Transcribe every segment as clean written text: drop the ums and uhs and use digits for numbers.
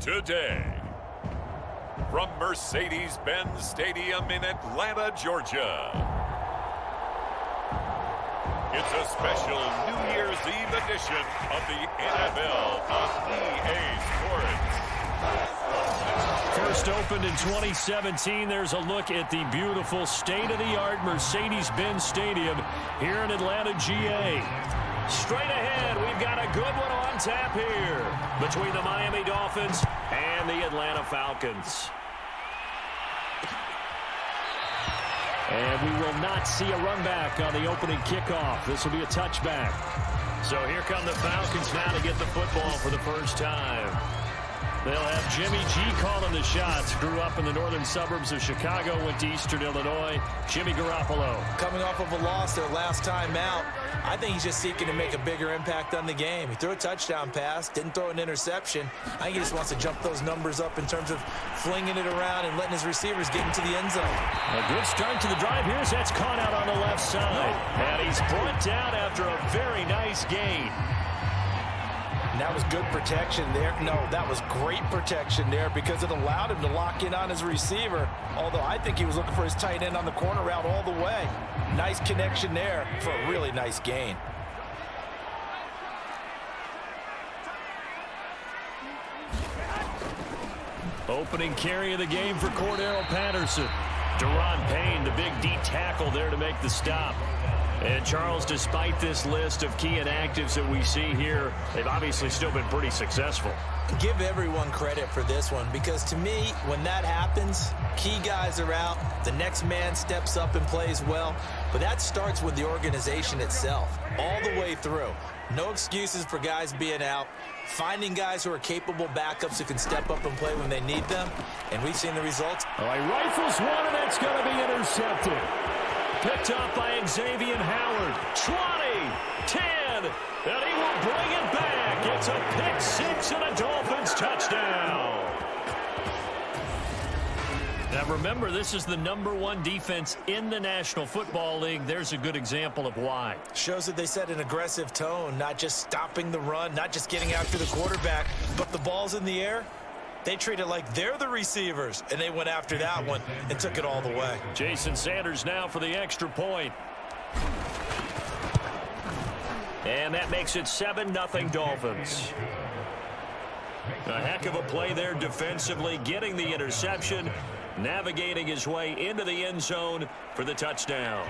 today. From Mercedes-Benz Stadium in Atlanta, Georgia, it's a special New Year's Eve edition of the NFL on EA Sports. First opened in 2017, there's a look at the beautiful state-of-the-art Mercedes-Benz Stadium here in Atlanta, GA. Straight ahead, we've got a good one on tap here between the Miami Dolphins and the Atlanta Falcons. And we will not see a run back on the opening kickoff. This will be a touchback. So here come the Falcons now to get the football for the first time. They'll have Jimmy G calling the shots. Grew up in the northern suburbs of Chicago, went to Eastern Illinois. Jimmy Garoppolo. Coming off of a loss their last time out, I think he's just seeking to make a bigger impact on the game. He threw a touchdown pass, didn't throw an interception. I think he just wants to jump those numbers up in terms of flinging it around and letting his receivers get into the end zone. A good start to the drive here as that's caught out on the left side. And he's brought down after a very nice gain. And that was good protection there. No, that was great protection there because it allowed him to lock in on his receiver. Although I think he was looking for his tight end on the corner route all the way. Nice connection there for a really nice gain. Opening carry of the game for Cordero Patterson. Deron Payne, the big D tackle there to make the stop. And, Charles, despite this list of key inactives that we see here, they've obviously still been pretty successful. Give everyone credit for this one because, to me, when that happens, key guys are out, the next man steps up and plays well. But that starts with the organization itself, all the way through. No excuses for guys being out, finding guys who are capable backups who can step up and play when they need them. And we've seen the results. All right, rifles one, and that's going to be intercepted. Picked up by Xavier Howard. 20, 10, and he will bring it back. It's a pick six and a Dolphins touchdown. Now remember, this is the #1 defense in the National Football League. There's a good example of why. Shows that they set an aggressive tone, not just stopping the run, not just getting after the quarterback, but the ball's in the air. They treat it like they're the receivers, and they went after that one and took it all the way. Jason Sanders now for the extra point. And that makes it 7-0 Dolphins. A heck of a play there defensively, getting the interception, navigating his way into the end zone for the touchdown.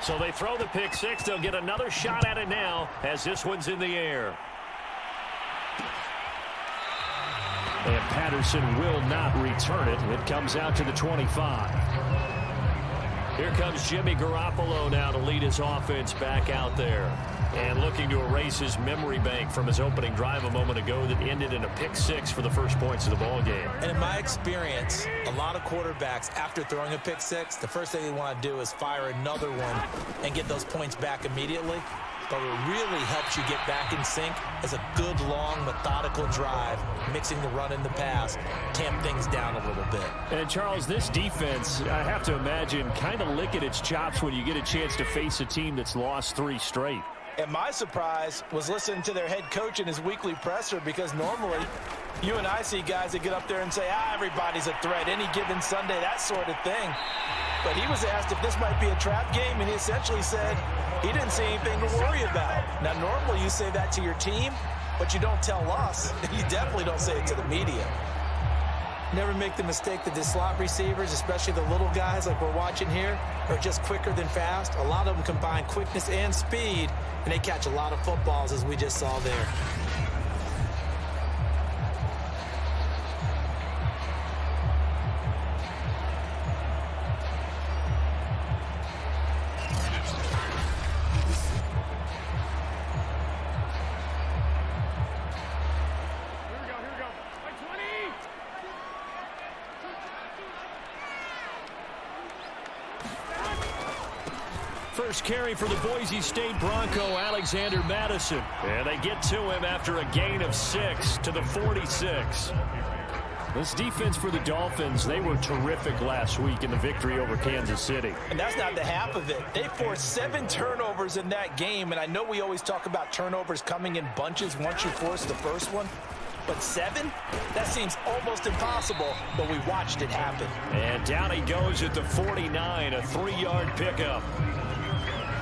So they throw the pick six. They'll get another shot at it now as this one's in the air. And Patterson will not return it. It comes out to the 25. Here comes Jimmy Garoppolo now to lead his offense back out there. And looking to erase his memory bank from his opening drive a moment ago that ended in a pick six for the first points of the ball game. And in my experience, a lot of quarterbacks, after throwing a pick six, the first thing they want to do is fire another one and get those points back immediately. But what really helps you get back in sync is a good, long, methodical drive, mixing the run and the pass, tamp things down a little bit. And, Charles, this defense, I have to imagine, kind of licking its chops when you get a chance to face a team that's lost 3 straight. And my surprise was listening to their head coach in his weekly presser because normally you and I see guys that get up there and say, everybody's a threat, any given Sunday, that sort of thing. But he was asked if this might be a trap game, and he essentially said he didn't see anything to worry about. Now, normally you say that to your team, but you don't tell us. You definitely don't say it to the media. Never make the mistake that the slot receivers, especially the little guys like we're watching here, are just quicker than fast. A lot of them combine quickness and speed, and they catch a lot of footballs, as we just saw there. First carry for the Boise State Bronco, Alexander Madison. And they get to him after a gain of 6 to the 46. This defense for the Dolphins, they were terrific last week in the victory over Kansas City. And that's not the half of it. They forced 7 turnovers in that game, and I know we always talk about turnovers coming in bunches once you force the first one. But 7? That seems almost impossible, but we watched it happen. And down he goes at the 49, a 3-yard pickup.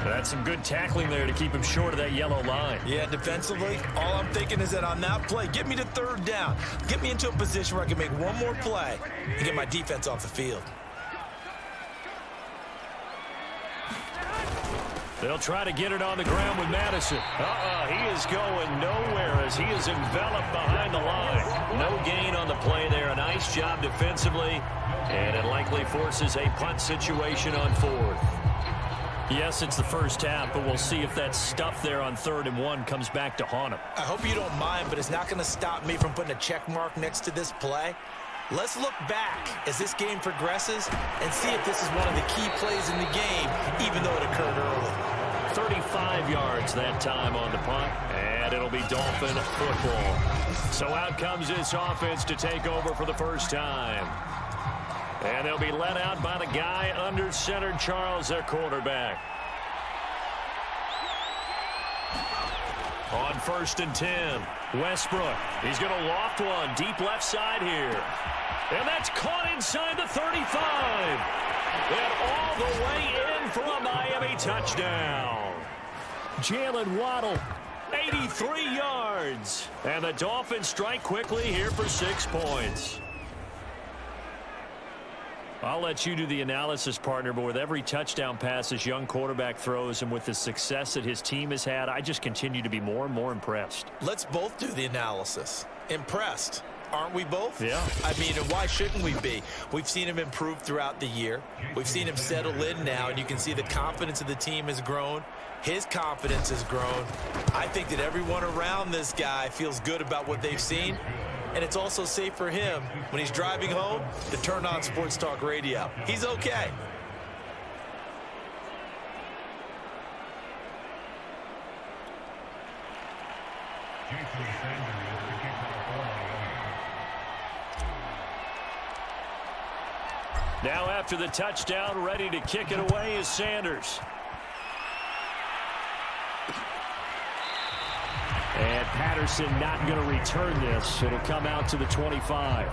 That's some good tackling there to keep him short of that yellow line. Yeah, defensively, all I'm thinking is that on that play, get me to 3rd down. Get me into a position where I can make one more play and get my defense off the field. They'll try to get it on the ground with Madison. He is going nowhere as he is enveloped behind the line. No gain on the play there. A nice job defensively, and it likely forces a punt situation on 4th. Yes, it's the first half, but we'll see if that stuff there on 3rd and 1 comes back to haunt him. I hope you don't mind, but it's not going to stop me from putting a check mark next to this play. Let's look back as this game progresses and see if this is one of the key plays in the game, even though it occurred early. 35 yards that time on the punt, and it'll be Dolphin football. So out comes this offense to take over for the first time. And they'll be led out by the guy under center, Charles, their quarterback. On 1st and 10, Westbrook. He's going to loft one deep left side here. And that's caught inside the 35. And all the way in for a Miami touchdown. Jalen Waddle, 83 yards. And the Dolphins strike quickly here for 6 points. I'll let you do the analysis, partner, but with every touchdown pass this young quarterback throws and with the success that his team has had, I just continue to be more and more impressed. Let's both do the analysis. Impressed. Aren't we both? Yeah. I mean, and why shouldn't we be? We've seen him improve throughout the year. We've seen him settle in now, and you can see the confidence of the team has grown. His confidence has grown. I think that everyone around this guy feels good about what they've seen. And it's also safe for him when he's driving home to turn on Sports Talk Radio. He's okay. Now after the touchdown, ready to kick it away is Sanders. And Patterson not going to return this. It'll come out to the 25.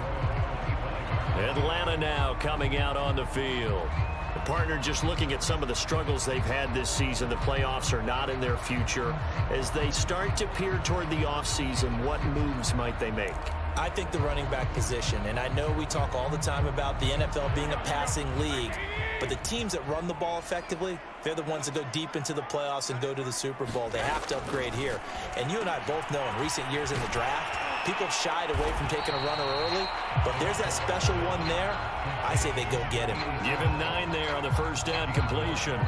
Atlanta now coming out on the field. The partner, just looking at some of the struggles they've had this season, the playoffs are not in their future. As they start to peer toward the offseason, what moves might they make? I think the running back position, and I know we talk all the time about the NFL being a passing league, but the teams that run the ball effectively, they're the ones that go deep into the playoffs and go to the Super Bowl. They have to upgrade here. And you and I both know in recent years in the draft, people have shied away from taking a runner early, but there's that special one there. I say they go get him. Give him 9 there on the first down completion.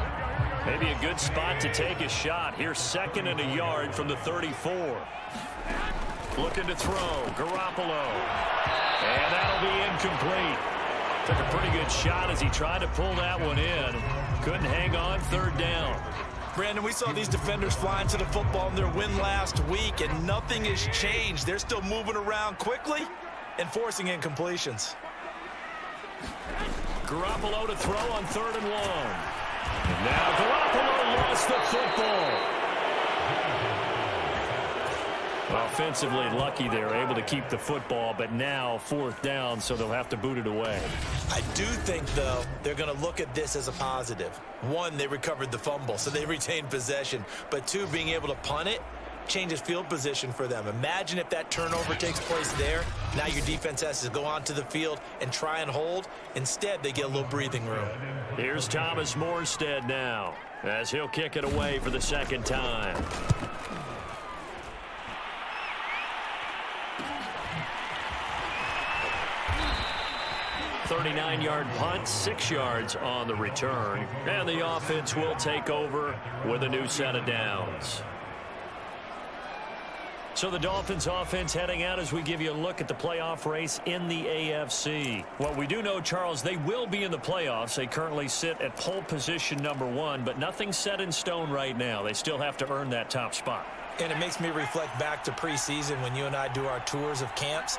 Maybe a good spot to take a shot. Here's 2nd and a yard from the 34. Looking to throw, Garoppolo. And that'll be incomplete. Took a pretty good shot as he tried to pull that one in. Couldn't hang on, 3rd down. Brandon, we saw these defenders flying to the football in their win last week, and nothing has changed. They're still moving around quickly and forcing incompletions. Garoppolo to throw on 3rd and 1. And now Garoppolo lost the football. Offensively lucky they're able to keep the football, but now 4th down, so they'll have to boot it away. I do think, though, they're going to look at this as a positive. 1, they recovered the fumble, so they retained possession. But 2, being able to punt it changes field position for them. Imagine if that turnover takes place there. Now your defense has to go onto the field and try and hold. Instead, they get a little breathing room. Here's Thomas Morstead now, as he'll kick it away for the 2nd time. 39-yard punt, 6 yards on the return. And the offense will take over with a new set of downs. So the Dolphins offense heading out as we give you a look at the playoff race in the AFC. Well, we do know, Charles, they will be in the playoffs. They currently sit at pole position number 1, but nothing's set in stone right now. They still have to earn that top spot. And it makes me reflect back to preseason when you and I do our tours of camps.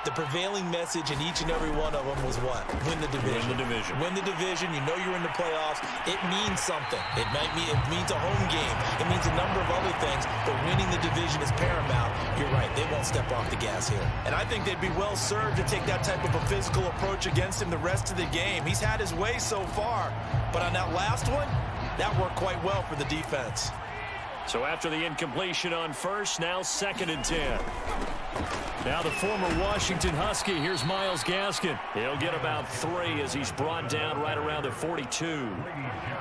the prevailing message in each and every one of them was what? Win the division. Win the division. Win the division. You know you're in the playoffs. It means something. It means a home game. It means a number of other things, but winning the division is paramount. You're right. They won't step off the gas here. And I think they'd be well served to take that type of a physical approach against him the rest of the game. He's had his way so far, but on that last one, that worked quite well for the defense. So after the incompletion on first, now 2nd and 10. Now the former Washington Husky, here's Myles Gaskin. He'll get about 3 as he's brought down right around the 42.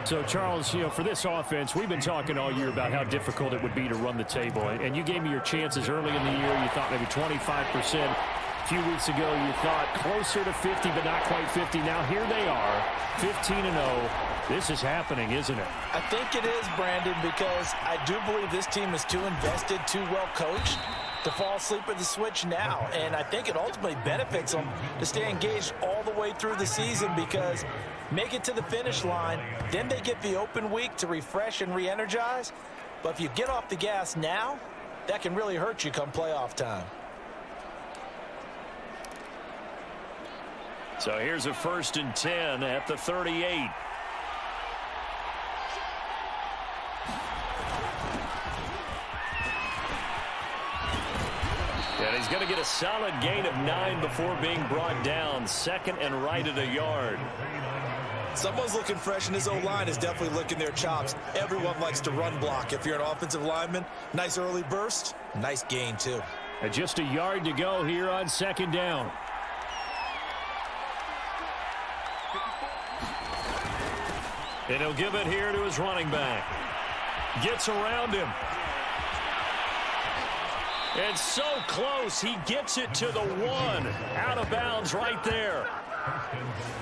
So, Charles, for this offense, we've been talking all year about how difficult it would be to run the table. And you gave me your chances early in the year. You thought maybe 25%. A few weeks ago, you thought closer to 50, but not quite 50. Now here they are, 15-0. This is happening, isn't it? I think it is, Brandon, because I do believe this team is too invested, too well coached to fall asleep at the switch now. And I think it ultimately benefits them to stay engaged all the way through the season, because make it to the finish line, then they get the open week to refresh and re-energize. But if you get off the gas now, that can really hurt you come playoff time. So here's a 1st and 10 at the 38. And he's going to get a solid gain of 9 before being brought down. 2nd and right at a yard. Someone's looking fresh, and his O-line is definitely licking their chops. Everyone likes to run block. If you're an offensive lineman, nice early burst, nice gain too. And just a yard to go here on 2nd down. And he'll give it here to his running back. Gets around him. And so close, he gets it to the 1. Out of bounds right there.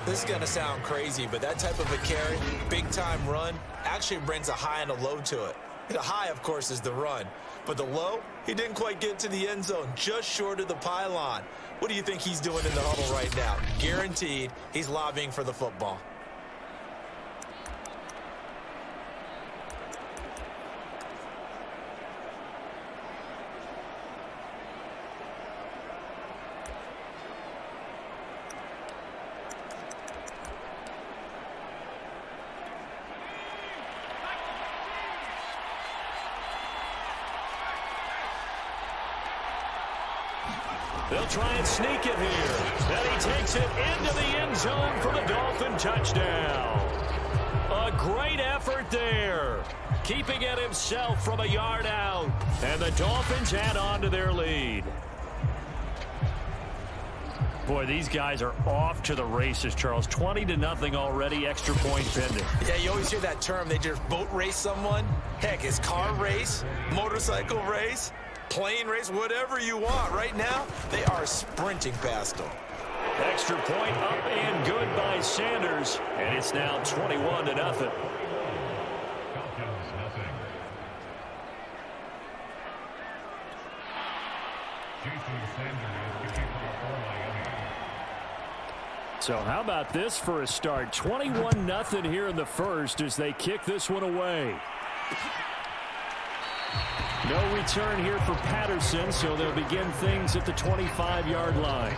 This is going to sound crazy, but that type of a carry, big-time run, actually brings a high and a low to it. The high, of course, is the run. But the low, he didn't quite get to the end zone, just short of the pylon. What do you think he's doing in the huddle right now? Guaranteed he's lobbying for the football. They'll try and sneak it here. Then he takes it into the end zone for the Dolphin touchdown. A great effort there. Keeping it himself from a yard out. And the Dolphins add on to their lead. Boy, these guys are off to the races, Charles. 20-0 already, extra point pending. Yeah, you always hear that term. They just boat race someone. Heck, it's car race, motorcycle race, plane race, whatever you want. Right now, they are sprinting past them. Extra point up and good by Sanders. And it's now 21-0. So how about this for a start? 21-0 here in the first as they kick this one away. No return here for Patterson, so they'll begin things at the 25-yard line.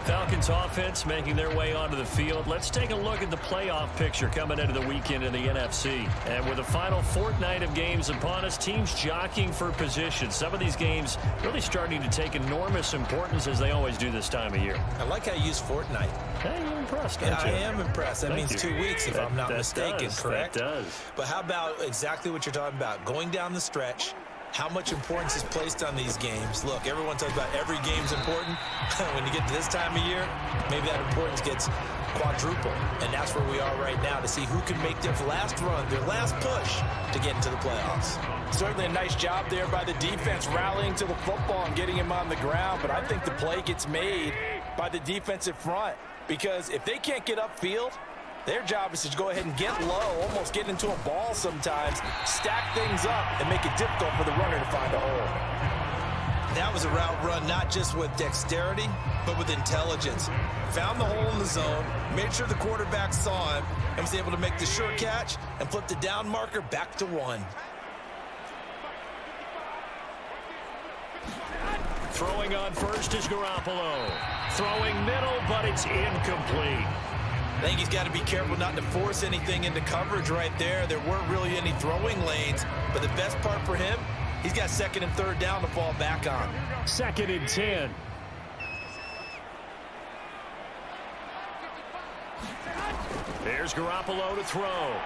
Falcons offense making their way onto the field. Let's take a look at the playoff picture coming into the weekend in the NFC. And with the final fortnight of games upon us, teams jockeying for position. Some of these games really starting to take enormous importance as they always do this time of year. I like how you use fortnight. Hey, you're impressed, Yeah, aren't you? I am impressed. That Thank means you. 2 weeks if I'm not mistaken, correct? That does. But how about exactly what you're talking about? Going down the stretch, how much importance is placed on these games? Look, everyone talks about every game's important. When you get to this time of year, maybe that importance gets quadruple. And that's where we are right now to see who can make their last run, their last push to get into the playoffs. Certainly a nice job there by the defense rallying to the football and getting him on the ground. But I think the play gets made by the defensive front, because if they can't get upfield, their job is to go ahead and get low, almost get into a ball sometimes, stack things up, and make it difficult for the runner to find a hole. That was a route run not just with dexterity, but with intelligence. Found the hole in the zone, made sure the quarterback saw him, and was able to make the sure catch and flip the down marker back to 1. Throwing on first is Garoppolo. Throwing middle, but it's incomplete. I think he's got to be careful not to force anything into coverage right there. There weren't really any throwing lanes, but the best part for him, he's got second and third down to fall back on. 2nd and 10. Here's Garoppolo to throw.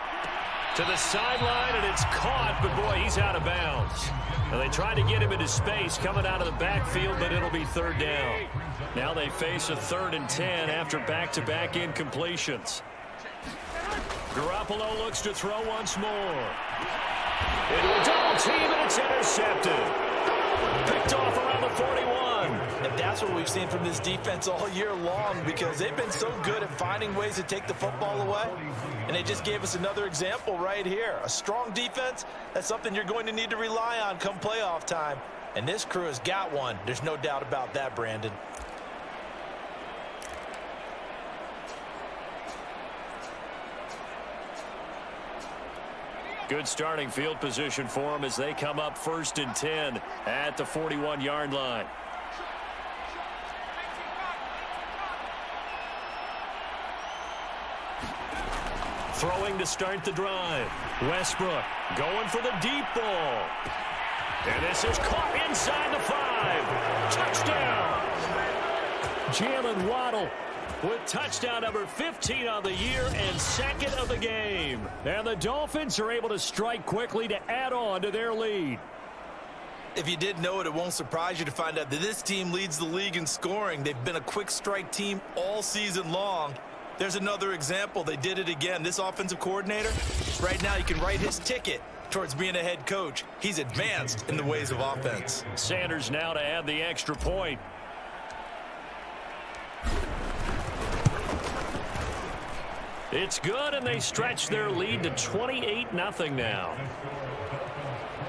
To the sideline, and it's caught, but boy, he's out of bounds. Now they tried to get him into space coming out of the backfield, but it'll be third down. Now they face a 3rd and 10 after back-to-back incompletions. Garoppolo looks to throw once more. Into a double team, and it's intercepted. Picked off around the 41. And that's what we've seen from this defense all year long, because they've been so good at finding ways to take the football away. And they just gave us another example right here. A strong defense, that's something you're going to need to rely on come playoff time. And this crew has got one. There's no doubt about that, Brandon. Good starting field position for them as they come up 1st and 10 at the 41-yard line. Throwing to start the drive. Westbrook going for the deep ball. And this is caught inside the 5. Touchdown. Jalen Waddle with touchdown number 15 on the year and 2nd of the game. And the Dolphins are able to strike quickly to add on to their lead. If you didn't know it, it won't surprise you to find out that this team leads the league in scoring. They've been a quick strike team all season long. There's another example. They did it again. This offensive coordinator, right now you can write his ticket towards being a head coach. He's advanced in the ways of offense. Sanders now to add the extra point. It's good, and they stretch their lead to 28-0 now.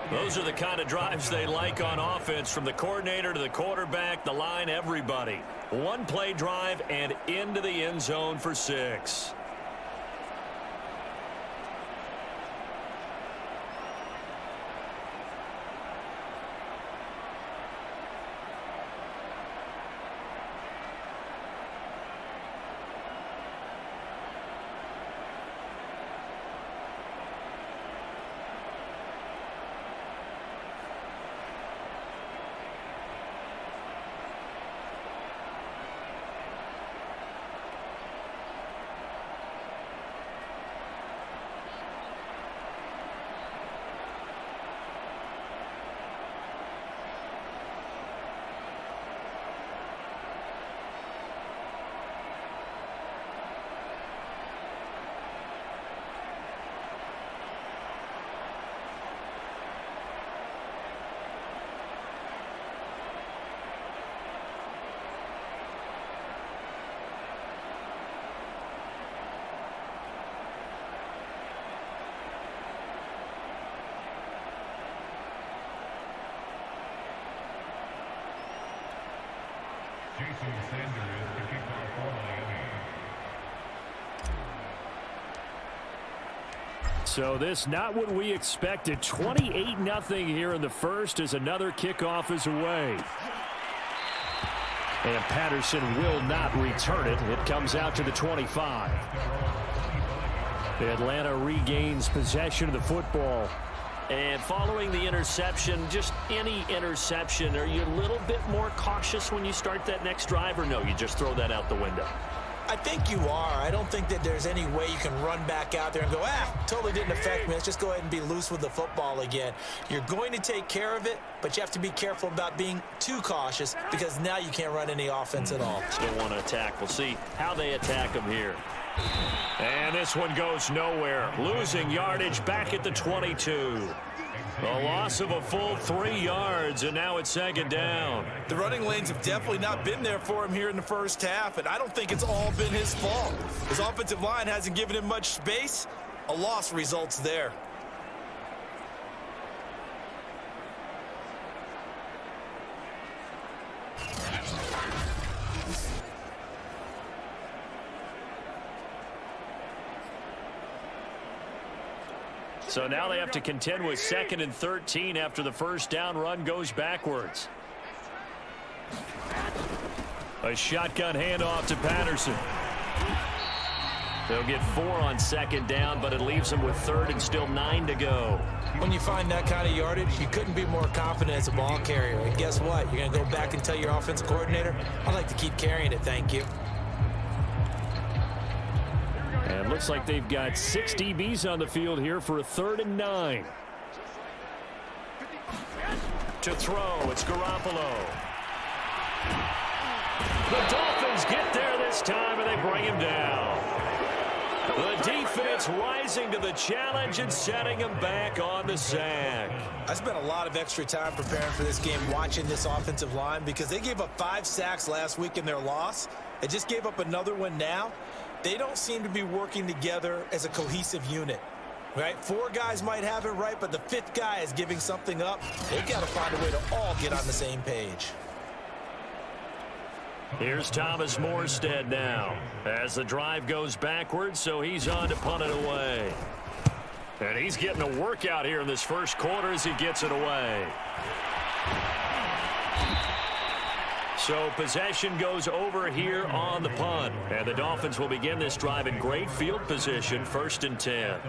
Those are the kind of drives they like on offense, from the coordinator to the quarterback, the line, everybody. One-play drive and into the end zone for 6. So this not what we expected. 28-0 here in the first as another kickoff is away. And Patterson will not return it. It comes out to the 25. Atlanta regains possession of the football. And following the interception, just any interception, are you a little bit more cautious when you start that next drive, or no, you just throw that out the window? I think you are. I don't think that there's any way you can run back out there and go, totally didn't affect me. Let's just go ahead and be loose with the football again. You're going to take care of it, but you have to be careful about being too cautious, because now you can't run any offense at all. Still want to attack. We'll see how they attack them here. And this one goes nowhere. Losing yardage back at the 22. A loss of a full 3 yards, and now it's 2nd down. The running lanes have definitely not been there for him here in the first half, and I don't think it's all been his fault. His offensive line hasn't given him much space. A loss results there. So now they have to contend with 2nd and 13 after the first down run goes backwards. A shotgun handoff to Patterson. They'll get 4 on second down, but it leaves them with third and still 9 to go. When you find that kind of yardage, you couldn't be more confident as a ball carrier. And guess what? You're going to go back and tell your offensive coordinator, I'd like to keep carrying it, thank you. And it looks like they've got 6 DBs on the field here for a 3rd and 9. To throw, it's Garoppolo. The Dolphins get there this time, and they bring him down. The defense rising to the challenge and setting him back on the sack. I spent a lot of extra time preparing for this game watching this offensive line because they gave up 5 sacks last week in their loss. They just gave up another one now. They don't seem to be working together as a cohesive unit. Right? 4 guys might have it right, but the 5th guy is giving something up. They've got to find a way to all get on the same page. Here's Thomas Morstead now as the drive goes backwards, so he's on to punt it away. And he's getting a workout here in this first quarter as he gets it away. So possession goes over here on the punt. And the Dolphins will begin this drive in great field position, 1st and 10.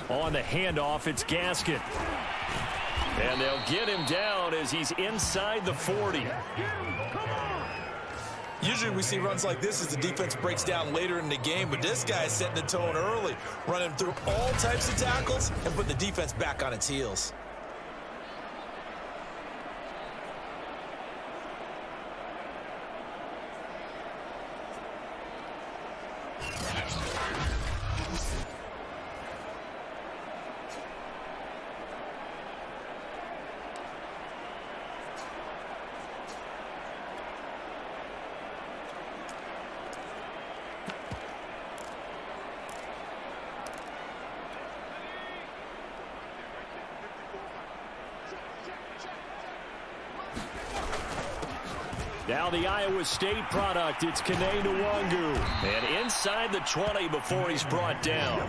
On the handoff, it's Gaskin. And they'll get him down as he's inside the 40. Usually we see runs like this as the defense breaks down later in the game, but this guy is setting the tone early, running through all types of tackles and putting the defense back on its heels. Now the Iowa State product, it's Kene Nwangu. And inside the 20 before he's brought down.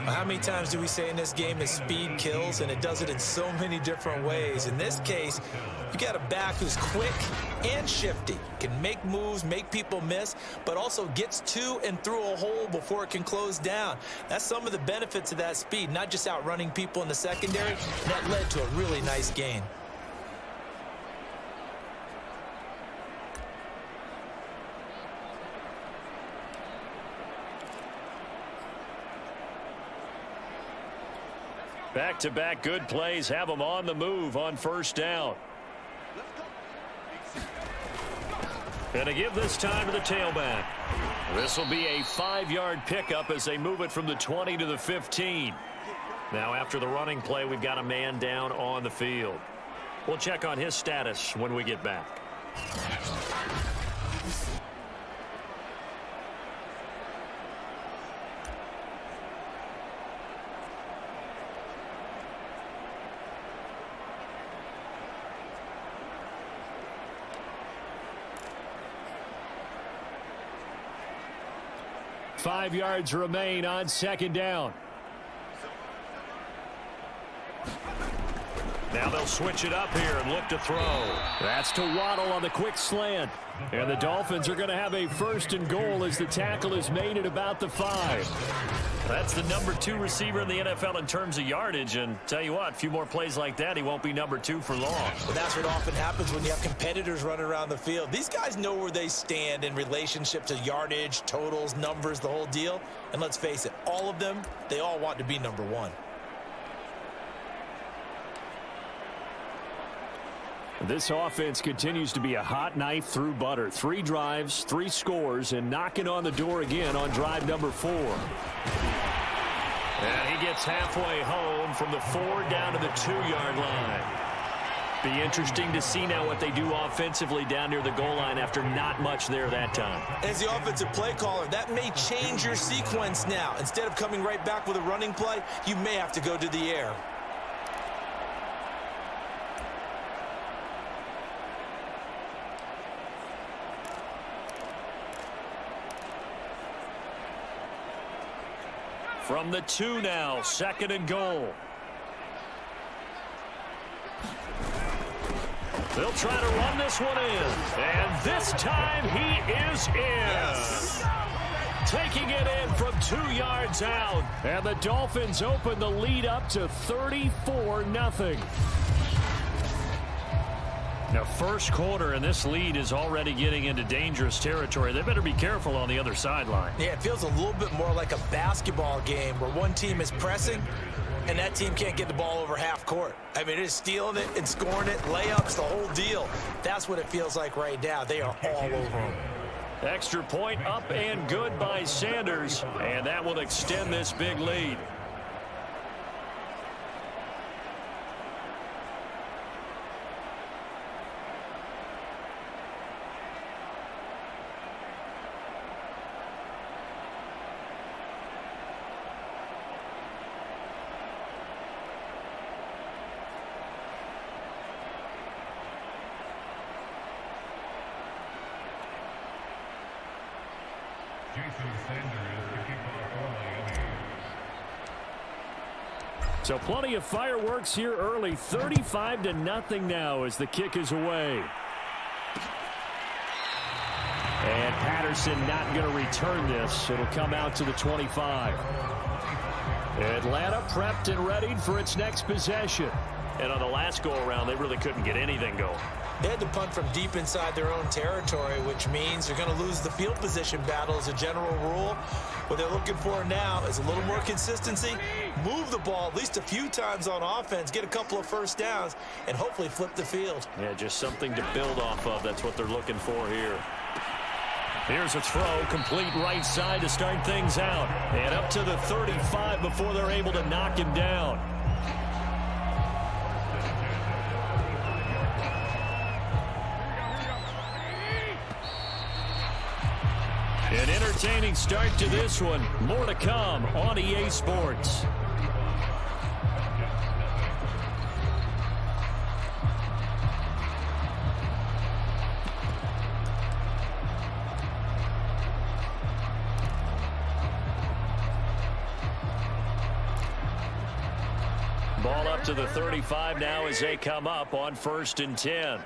How many times do we say in this game that speed kills, and it does it in so many different ways? In this case, you got a back who's quick and shifty, can make moves, make people miss, but also gets to and through a hole before it can close down. That's some of the benefits of that speed, not just outrunning people in the secondary. That led to a really nice gain. Back-to-back good plays have them on the move on 1st down. Gonna give this time to the tailback. This will be a 5-yard pickup as they move it from the 20 to the 15. Now after the running play, we've got a man down on the field. We'll check on his status when we get back. Five yards remain on 2nd down. Now they'll switch it up here and look to throw. That's to Waddle on the quick slant. And the Dolphins are going to have a 1st and goal as the tackle is made at about the 5. That's the number 2 receiver in the NFL in terms of yardage. And tell you what, a few more plays like that, he won't be number 2 for long. But that's what often happens when you have competitors running around the field. These guys know where they stand in relationship to yardage, totals, numbers, the whole deal. And let's face it, all of them, they all want to be number 1. This offense continues to be a hot knife through butter. 3 drives, 3 scores, and knocking on the door again on drive number 4. And he gets halfway home from the 4 down to the 2-yard line. Be interesting to see now what they do offensively down near the goal line after not much there that time. As the offensive play caller, that may change your sequence now. Instead of coming right back with a running play, you may have to go to the air. From the 2 now, 2nd and goal. They'll try to run this one in. And this time he is in. Yes. Taking it in from 2 yards out. And the Dolphins open the lead up to 34-0. Now, first quarter, and this lead is already getting into dangerous territory. They better be careful on the other sideline. Yeah, it feels a little bit more like a basketball game where one team is pressing and that team can't get the ball over half court. I mean, it is stealing it and scoring it, layups, the whole deal. That's what it feels like right now. They are all over them. Extra point up and good by Sanders, and that will extend this big lead. So plenty of fireworks here early. 35-0 now as the kick is away. And Patterson not going to return this. It'll come out to the 25. Atlanta prepped and readied for its next possession. And on the last go-around, they really couldn't get anything going. They had to punt from deep inside their own territory, which means they're going to lose the field position battle as a general rule. What they're looking for now is a little more consistency, move the ball at least a few times on offense, get a couple of first downs, and hopefully flip the field. Yeah, just something to build off of. That's what they're looking for here. Here's a throw, complete right side to start things out. And up to the 35 before they're able to knock him down. An entertaining start to this one. More to come on EA Sports. Ball up to the 35 now as they come up on 1st and 10.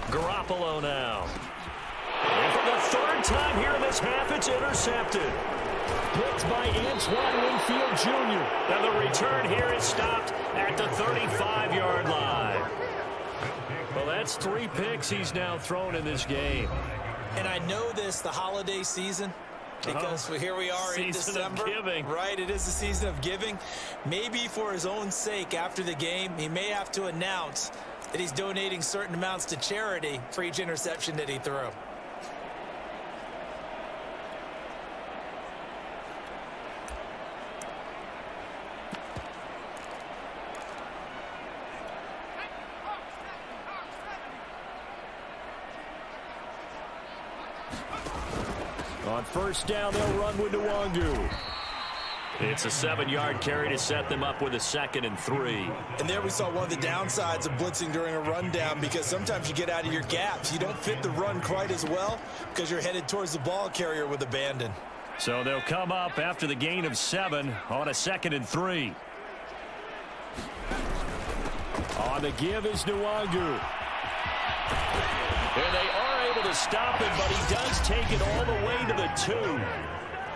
Garoppolo now. And for the 3rd time here in this half, it's intercepted. Picked by Antoine Winfield Jr. And the return here is stopped at the 35-yard line. Well, that's 3 picks he's now thrown in this game. And I know this, the holiday season, because here we are in December. Season of giving. Right, it is the season of giving. Maybe for his own sake after the game, he may have to announce that he's donating certain amounts to charity for each interception that he threw. On 1st down, they'll run with Nwangu. It's a 7-yard carry to set them up with a 2nd and 3. And there we saw one of the downsides of blitzing during a rundown, because sometimes you get out of your gaps. You don't fit the run quite as well because you're headed towards the ball carrier with abandon. So they'll come up after the gain of 7 on a 2nd and 3. On the give is Nwangu. And they are able to stop him, but he does take it all the way to the 2.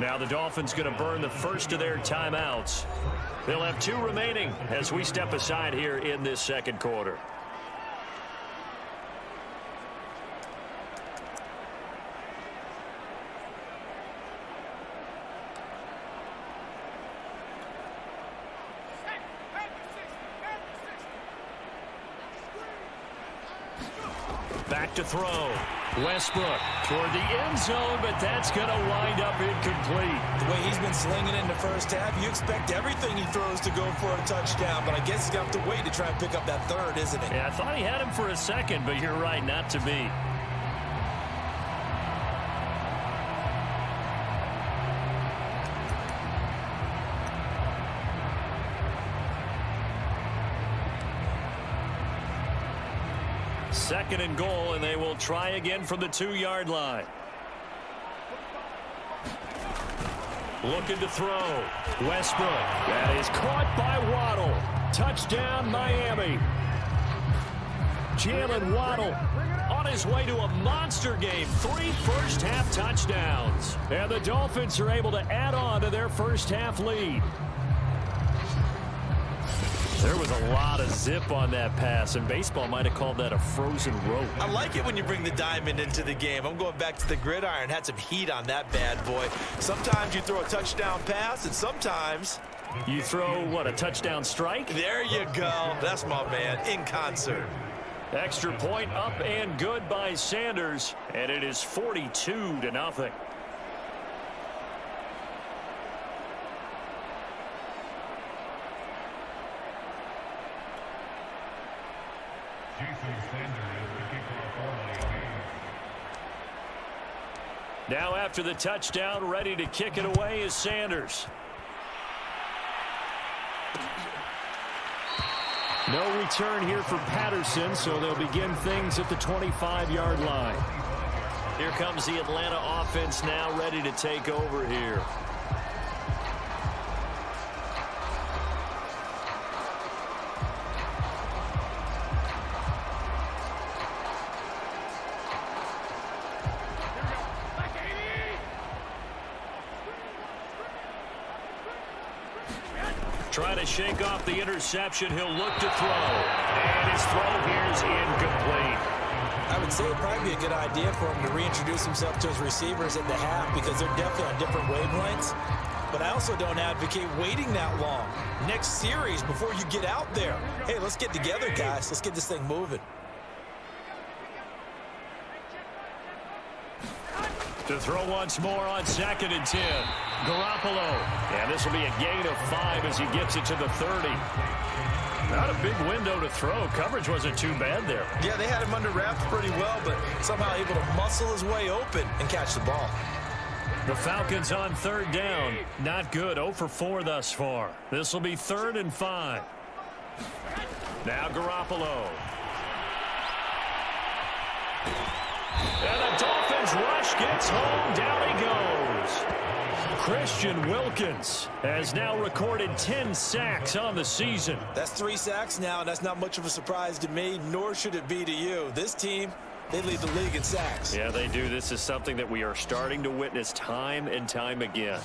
Now the Dolphins going to burn the first of their timeouts. They'll have 2 remaining as we step aside here in this 2nd quarter. Back to throw. Westbrook toward the end zone, but that's going to wind up incomplete. The way he's been slinging in the first half, you expect everything he throws to go for a touchdown, but I guess he's going to have to wait to try and pick up that third, isn't it? Yeah, I thought he had him for a second, but you're right, not to be. Second and goal, and they will try again from the 2-yard line. Looking to throw. Westbrook. That is caught by Waddle. Touchdown, Miami. Jalen Waddle on his way to a monster game. 3 first-half touchdowns. And the Dolphins are able to add on to their first-half lead. There was a lot of zip on that pass, and baseball might have called that a frozen rope. I like it when you bring the diamond into the game. I'm going back to the gridiron. Had some heat on that bad boy. Sometimes you throw a touchdown pass, and sometimes you throw, what, a touchdown strike? There you go. That's my man, in concert. Extra point up and good by Sanders, and it is 42-0. Now after the touchdown, ready to kick it away is Sanders. No return here for Patterson, so they'll begin things at the 25-yard line. Here comes the Atlanta offense now ready to take over here. Trying to shake off the interception. He'll look to throw. And his throw here is incomplete. I would say it'd probably be a good idea for him to reintroduce himself to his receivers at the half because they're definitely on different wavelengths. But I also don't advocate waiting that long. Next series before you get out there. Hey, let's get together, guys. Let's get this thing moving. To throw once more on 2nd and 10. Garoppolo. And this will be a gain of 5 as he gets it to the 30. Not a big window to throw. Coverage wasn't too bad there. Yeah, they had him under wraps pretty well, but somehow able to muscle his way open and catch the ball. The Falcons on 3rd down. Not good. 0 for 4 thus far. This will be 3rd and 5. Now Garoppolo. And the Dolphins rush gets home. Down he goes. Christian Wilkins has now recorded 10 sacks on the season. That's 3 sacks now, and that's not much of a surprise to me, nor should it be to you. This team, they lead the league in sacks. Yeah, they do. This is something that we are starting to witness time and time again.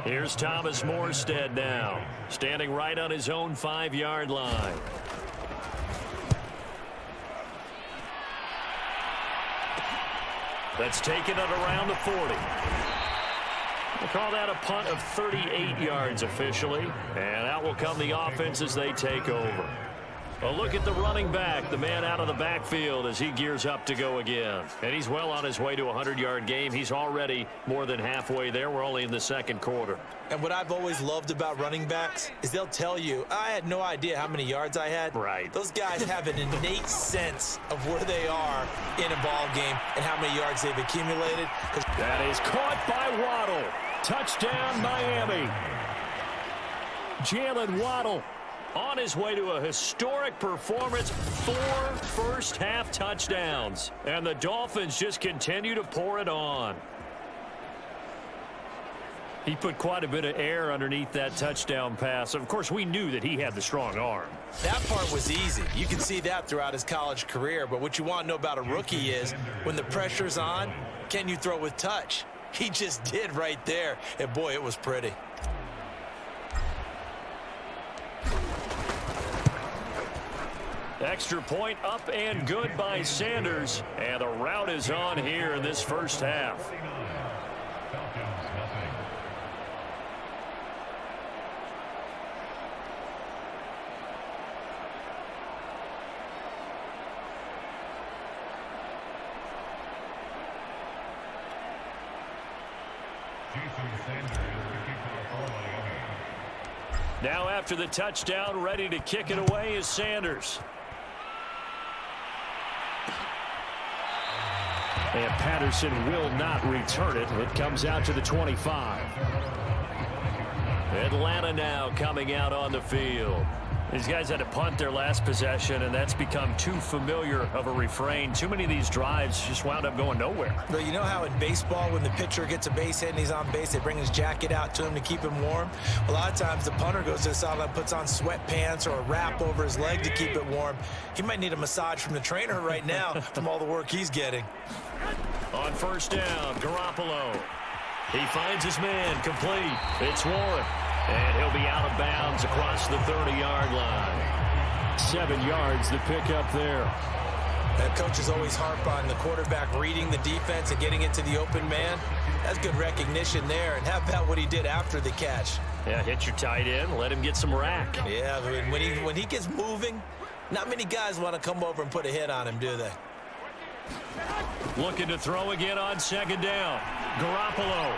Here's Thomas Morstead now, standing right on his own 5-yard line. That's taken at around the 40. We'll call that a punt of 38 yards officially, and out will come the offense as they take over. A look at the running back, the man out of the backfield as he gears up to go again. And he's well on his way to a 100-yard game. He's already more than halfway there. We're only in the second quarter. And what I've always loved about running backs is they'll tell you, I had no idea how many yards I had. Right. Those guys have an innate sense of where they are in a ball game and how many yards they've accumulated. That is caught by Waddle. Touchdown, Miami. Jalen Waddle on his way to a historic performance, 4 first-half touchdowns. And the Dolphins just continue to pour it on. He put quite a bit of air underneath that touchdown pass. Of course, we knew that he had the strong arm. That part was easy. You can see that throughout his college career. But what you want to know about a rookie is when the pressure's on, can you throw with touch? He just did right there. And, boy, it was pretty. Extra point up and good by Sanders. And the route is on here in this first half. Now after the touchdown, ready to kick it away is Sanders. And Patterson will not return it. It comes out to the 25. Atlanta now coming out on the field. These guys had to punt their last possession, and that's become too familiar of a refrain. Too many of these drives just wound up going nowhere. But you know how in baseball, when the pitcher gets a base hit and he's on base, they bring his jacket out to him to keep him warm? A lot of times the punter goes to the sideline, puts on sweatpants or a wrap over his leg to keep it warm. He might need a massage from the trainer right now from all the work he's getting. On first down, Garoppolo. He finds his man complete. It's Warren. And he'll be out of bounds across the 30-yard line. 7 yards to pick up there. That coach is always harp on the quarterback reading the defense and getting it to the open man. That's good recognition there. And how about what he did after the catch? Yeah, hit your tight end, let him get some rack. Yeah, when he gets moving, not many guys want to come over and put a hit on him, do they? Looking to throw again on second down. Garoppolo.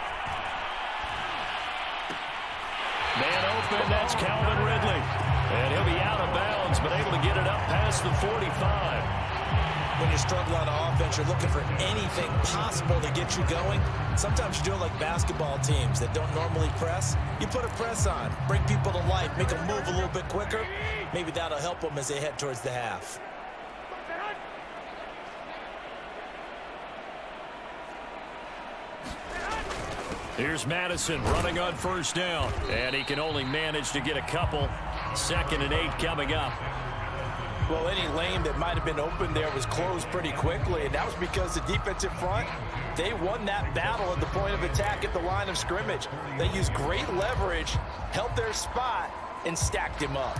Man open, that's Calvin Ridley. And he'll be out of bounds, but able to get it up past the 45. When you struggle on offense, you're looking for anything possible to get you going. Sometimes you do it like basketball teams that don't normally press. You put a press on, bring people to life, make them move a little bit quicker. Maybe that'll help them as they head towards the half. Here's Madison running on first down, and he can only manage to get a couple. 2nd and 8 coming up. Well, any lane that might have been open there was closed pretty quickly, and that was because the defensive front, they won that battle at the point of attack at the line of scrimmage. They used great leverage, held their spot, and stacked him up.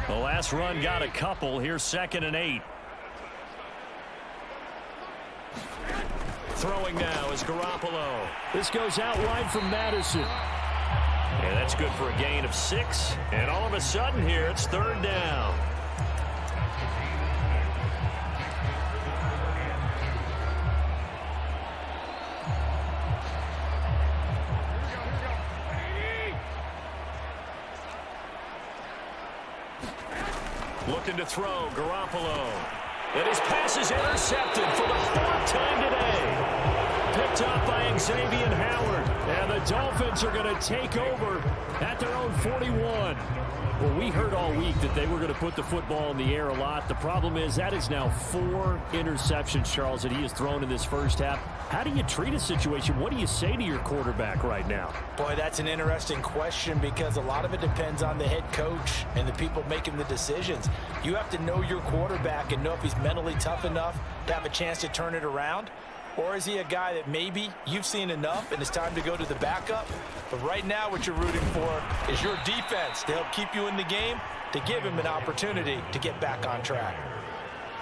The last run got a couple. Here's 2nd and 8. Throwing now is Garoppolo. This goes out wide from Madison. And that's good for a gain of 6. And all of a sudden here, it's 3rd down. Looking to throw, Garoppolo. And his pass is intercepted for the 4th time today. Picked up by Xavier Howard. And the Dolphins are going to take over at their own 41. Well, we heard all week that they were going to put the football in the air a lot. The problem is that is now 4 interceptions, Charles, that he has thrown in this first half. How do you treat a situation? What do you say to your quarterback right now? Boy, that's an interesting question because a lot of it depends on the head coach and the people making the decisions. You have to know your quarterback and know if he's mentally tough enough to have a chance to turn it around. Or is he a guy that maybe you've seen enough and it's time to go to the backup? But right now what you're rooting for is your defense to help keep you in the game, to give him an opportunity to get back on track.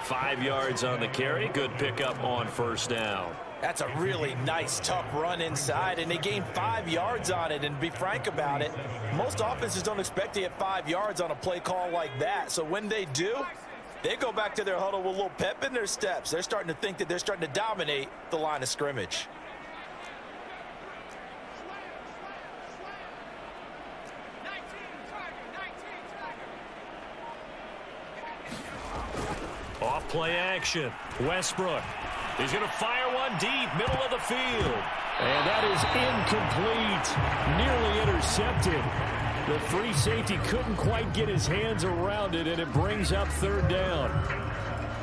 5 yards on the carry. Good pickup on first down. That's a really nice, tough run inside, and they gained 5 yards on it. And to be frank about it, most offenses don't expect to get 5 yards on a play call like that. So when they do, they go back to their huddle with a little pep in their steps. They're starting to think that they're starting to dominate the line of scrimmage. Off play action. Westbrook. He's going to fire one deep, middle of the field. And that is incomplete. Nearly intercepted. The free safety couldn't quite get his hands around it, and it brings up third down.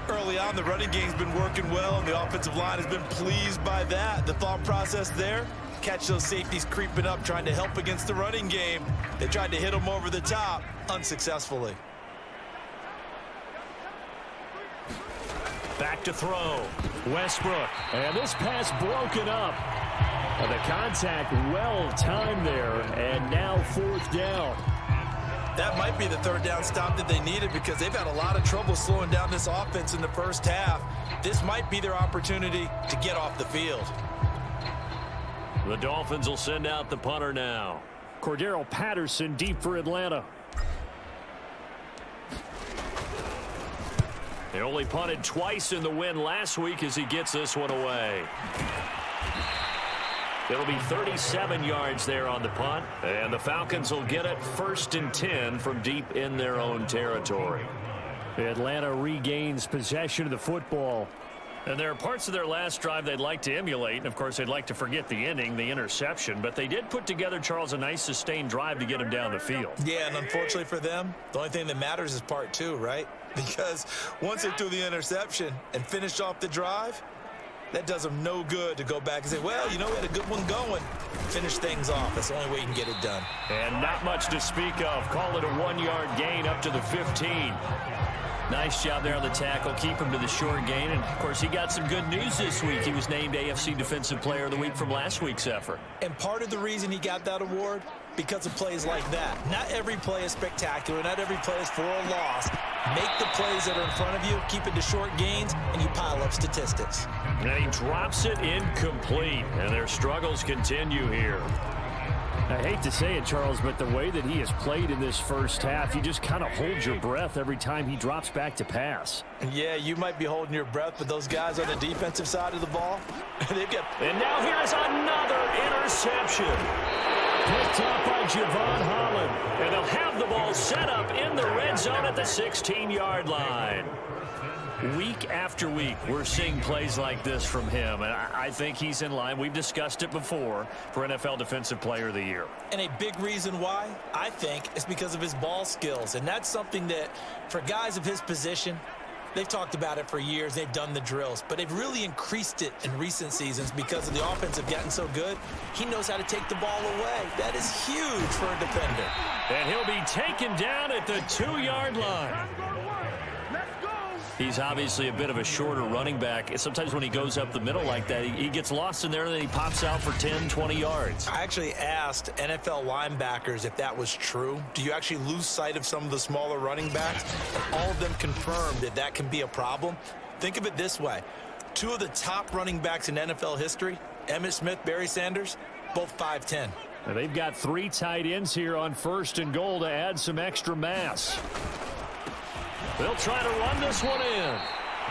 Early on, the running game's been working well, and the offensive line has been pleased by that. The thought process there, catch those safeties creeping up, trying to help against the running game. They tried to hit them over the top, unsuccessfully. Back to throw. Westbrook. And this pass broken up. And the contact well timed there. And now fourth down. That might be the third down stop that they needed because they've had a lot of trouble slowing down this offense in the first half. This might be their opportunity to get off the field. The Dolphins will send out the punter now. Cordero Patterson deep for Atlanta. They only punted twice in the win last week as he gets this one away. It'll be 37 yards there on the punt, and the Falcons will get it 1st and 10 from deep in their own territory. Atlanta regains possession of the football. And there are parts of their last drive they'd like to emulate, and of course they'd like to forget the ending, the interception, but they did put together, Charles, a nice sustained drive to get him down the field. Yeah, and unfortunately for them, the only thing that matters is part 2, right? Because once they threw the interception and finished off the drive, that does them no good to go back and say, well, you know, we had a good one going. Finish things off. That's the only way you can get it done. And not much to speak of. Call it a 1-yard gain up to the 15. Nice job there on the tackle. Keep him to the short gain. And, of course, he got some good news this week. He was named AFC Defensive Player of the Week from last week's effort. And part of the reason he got that award, because of plays like that. Not every play is spectacular. Not every play is for a loss. Make the plays that are in front of you, keep it to short gains, and you pile up statistics. And he drops it incomplete, and their struggles continue here. I hate to say it, Charles, but the way that he has played in this first half, you just kind of hold your breath every time he drops back to pass. Yeah, you might be holding your breath, but those guys on the defensive side of the ball, they've got... And now here's another interception. Picked up by Javon Holland. And they'll have the ball set up in the red zone at the 16-yard line. Week after week, we're seeing plays like this from him, and I think he's in line. We've discussed it before for NFL Defensive Player of the Year. And a big reason why, I think, is because of his ball skills. And that's something that, for guys of his position, they've talked about it for years. They've done the drills, but they've really increased it in recent seasons because of the offense have gotten so good. He knows how to take the ball away. That is huge for a defender. And he'll be taken down at the 2-yard line. He's obviously a bit of a shorter running back. Sometimes when he goes up the middle like that, he gets lost in there and then he pops out for 10, 20 yards. I actually asked NFL linebackers if that was true. Do you actually lose sight of some of the smaller running backs? And all of them confirmed that that can be a problem. Think of it this way. 2 of the top running backs in NFL history, Emmitt Smith, Barry Sanders, both 5'10". And they've got 3 tight ends here on 1st and goal to add some extra mass. They'll try to run this one in.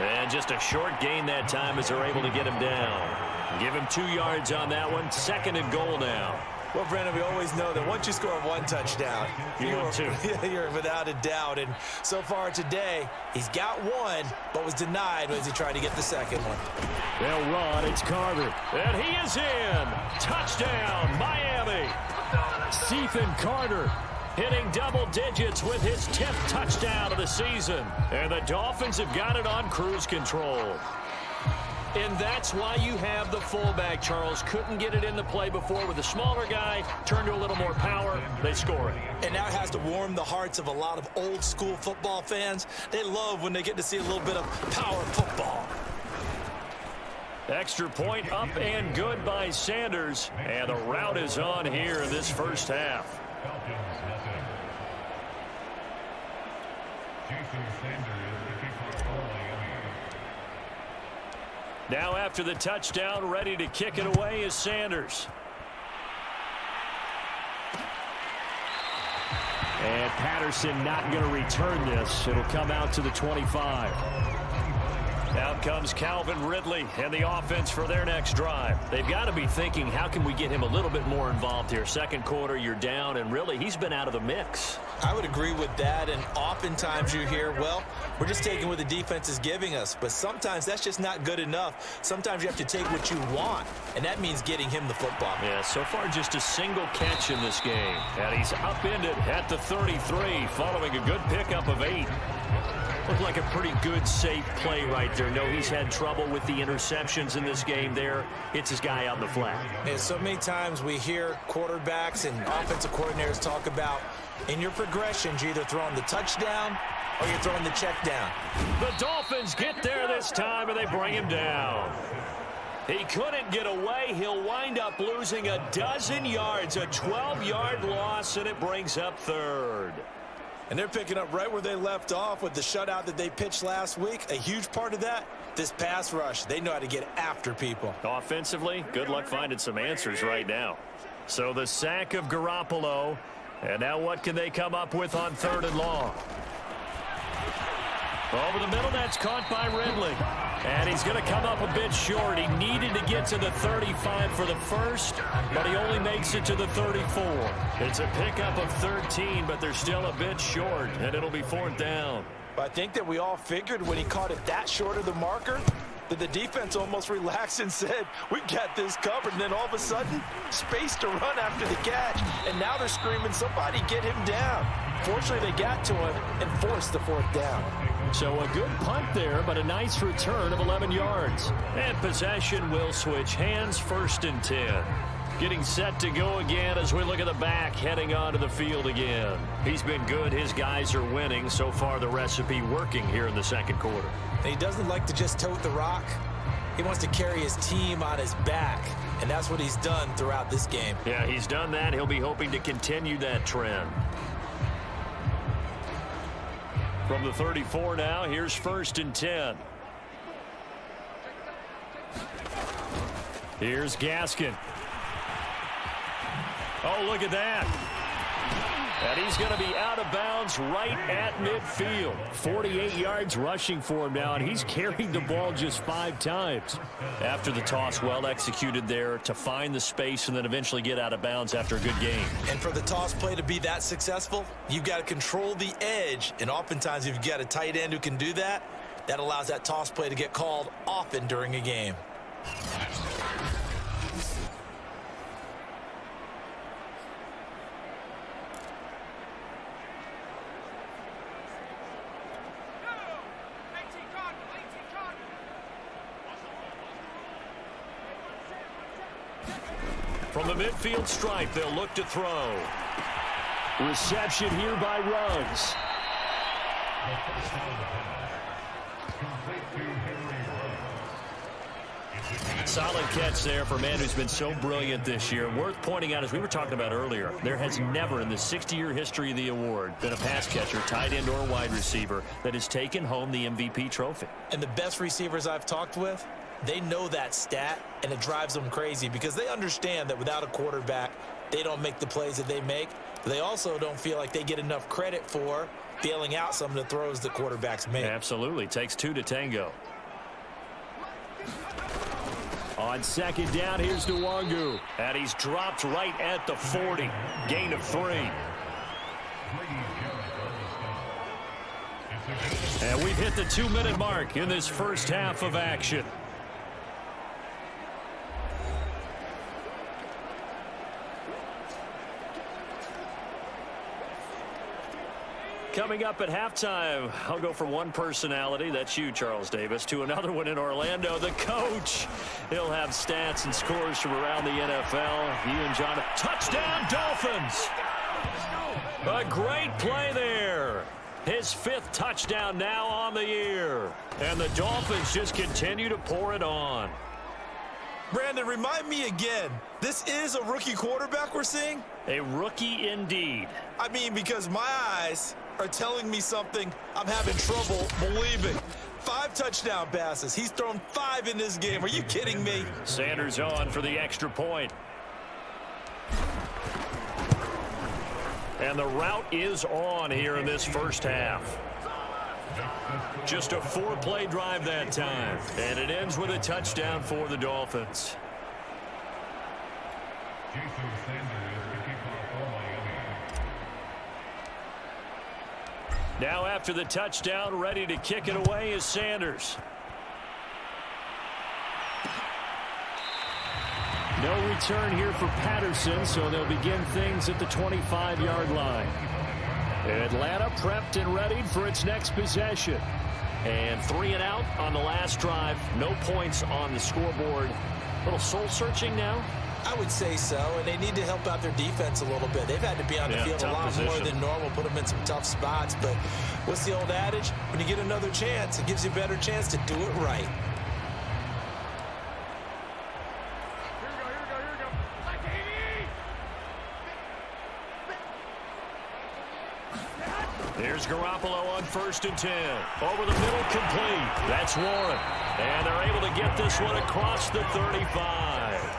And just a short gain that time as they're able to get him down. Give him 2 yards on that one. 2nd and goal now. Well, Brandon, we always know that once you score 1 touchdown, you're without a doubt. And so far today, he's got 1, but was denied as he tried to get the 2nd one. They'll run. It's Carter. And he is in. Touchdown, Miami. Stephen Carter hitting double digits with his 10th touchdown of the season. And the Dolphins have got it on cruise control. And that's why you have the fullback, Charles. Couldn't get it in the play before with a smaller guy. Turned to a little more power. They score it. And now it has to warm the hearts of a lot of old school football fans. They love when they get to see a little bit of power football. Extra point up and good by Sanders. And the rout is on here in this first half. Now after the touchdown, ready to kick it away is Sanders. And Patterson not going to return this. It'll come out to the 25. Out comes Calvin Ridley and the offense for their next drive. They've got to be thinking, how can we get him a little bit more involved here? Second quarter, you're down, and really, he's been out of the mix. I would agree with that, and oftentimes you hear, well, we're just taking what the defense is giving us, but sometimes that's just not good enough. Sometimes you have to take what you want, and that means getting him the football. Yeah, so far just a single catch in this game, and he's upended at the 33 following a good pickup of 8. Looked like a pretty good, safe play right there. No, he's had trouble with the interceptions in this game there. Hits his guy out in the flat. And so many times we hear quarterbacks and offensive coordinators talk about, in your progressions, you're either throwing the touchdown or you're throwing the check down. The Dolphins get there this time, and they bring him down. He couldn't get away. He'll wind up losing a dozen yards, a 12-yard loss, and it brings up third. And they're picking up right where they left off with the shutout that they pitched last week. A huge part of that, this pass rush. They know how to get after people. Offensively, good luck finding some answers right now. So the sack of Garoppolo. And now what can they come up with on 3rd and long? Over the middle, that's caught by Ridley. And he's going to come up a bit short. He needed to get to the 35 for the first, but he only makes it to the 34. It's a pickup of 13, but they're still a bit short, and it'll be 4th down. I think that we all figured when he caught it that short of the marker that the defense almost relaxed and said, we got this covered. And then all of a sudden, space to run after the catch. And now they're screaming, somebody get him down. Fortunately, they got to him and forced the 4th down. So a good punt there, but a nice return of 11 yards. And possession will switch hands, 1st and 10. Getting set to go again as we look at the back, heading onto the field again. He's been good. His guys are winning. So far, the recipe working here in the second quarter. And he doesn't like to just tote the rock. He wants to carry his team on his back, and that's what he's done throughout this game. Yeah, he's done that. He'll be hoping to continue that trend. From the 34 now, here's 1st and 10. Here's Gaskin. Oh, look at that. And he's going to be out of bounds right at midfield. 48 yards rushing for him now, and he's carried the ball just 5 times. After the toss, well executed there to find the space and then eventually get out of bounds after a good game. And for the toss play to be that successful, you've got to control the edge. And oftentimes, if you've got a tight end who can do that, that allows that toss play to get called often during a game. From the midfield stripe, they'll look to throw. Reception here by Ruggs. Solid catch there for a man who's been so brilliant this year. Worth pointing out, as we were talking about earlier, there has never in the 60-year history of the award been a pass catcher, tight end or wide receiver that has taken home the MVP trophy. And the best receivers I've talked with, they know that stat, and it drives them crazy because they understand that without a quarterback, they don't make the plays that they make. But they also don't feel like they get enough credit for bailing out some of the throws the quarterbacks make. Absolutely. Takes 2 to tango. On 2nd down, here's Nwangu. And he's dropped right at the 40. Gain of 3. And we've hit the 2-minute mark in this first half of action. Coming up at halftime, I'll go from one personality, that's you, Charles Davis, to another one in Orlando, the coach. He'll have stats and scores from around the NFL. He and John, touchdown Dolphins! A great play there. His 5th touchdown now on the year. And the Dolphins just continue to pour it on. Brandon, remind me again, this is a rookie quarterback we're seeing? A rookie indeed. I mean, because my eyes are telling me something I'm having trouble believing. 5 touchdown passes. He's thrown 5 in this game. Are you kidding me? Sanders on for the extra point. And the route is on here in this first half. Just a 4-play drive that time. And it ends with a touchdown for the Dolphins. Now after the touchdown, ready to kick it away is Sanders. No return here for Patterson, so they'll begin things at the 25-yard line. Atlanta prepped and readied for its next possession. And 3 and out on the last drive. No points on the scoreboard. A little soul-searching now. I would say so, and they need to help out their defense a little bit. They've had to be on the field a lot more than normal, put them in some tough spots. But what's the old adage? When you get another chance, it gives you a better chance to do it right. Here's Garoppolo on 1st and 10. Over the middle, complete. That's Warren. And they're able to get this one across the 35.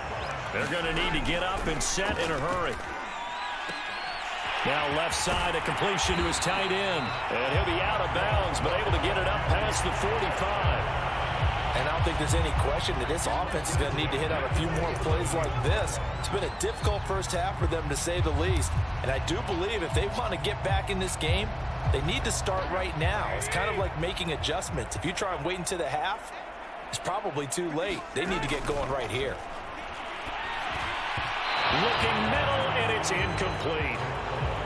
They're going to need to get up and set in a hurry. Now left side, a completion to his tight end. And he'll be out of bounds, but able to get it up past the 45. And I don't think there's any question that this offense is going to need to hit on a few more plays like this. It's been a difficult first half for them, to say the least. And I do believe if they want to get back in this game, they need to start right now. It's kind of like making adjustments. If you try and wait until the half, it's probably too late. They need to get going right here. Looking middle, and it's incomplete.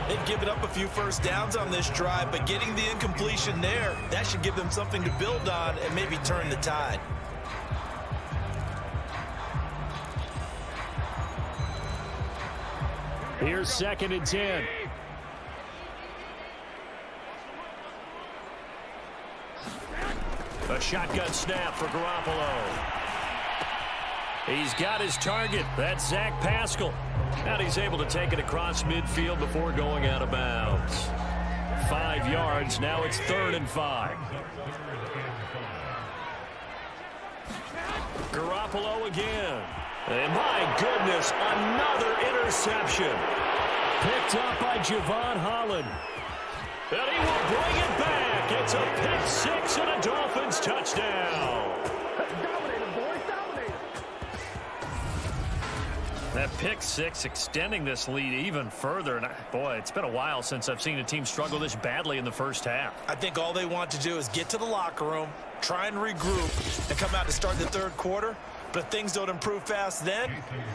They've given up a few first downs on this drive, but getting the incompletion there, that should give them something to build on and maybe turn the tide. Here's 2nd and 10. A shotgun snap for Garoppolo. He's got his target. That's Zach Pascal. And he's able to take it across midfield before going out of bounds. 5 yards. Now it's 3rd and 5. Garoppolo again. And my goodness, another interception. Picked up by Javon Holland. And he will bring it back. It's a pick 6 and a Dolphins touchdown. That pick 6 extending this lead even further. And boy, it's been a while since I've seen a team struggle this badly in the first half. I think all they want to do is get to the locker room, try and regroup, and come out to start the 3rd quarter. But if things don't improve fast then,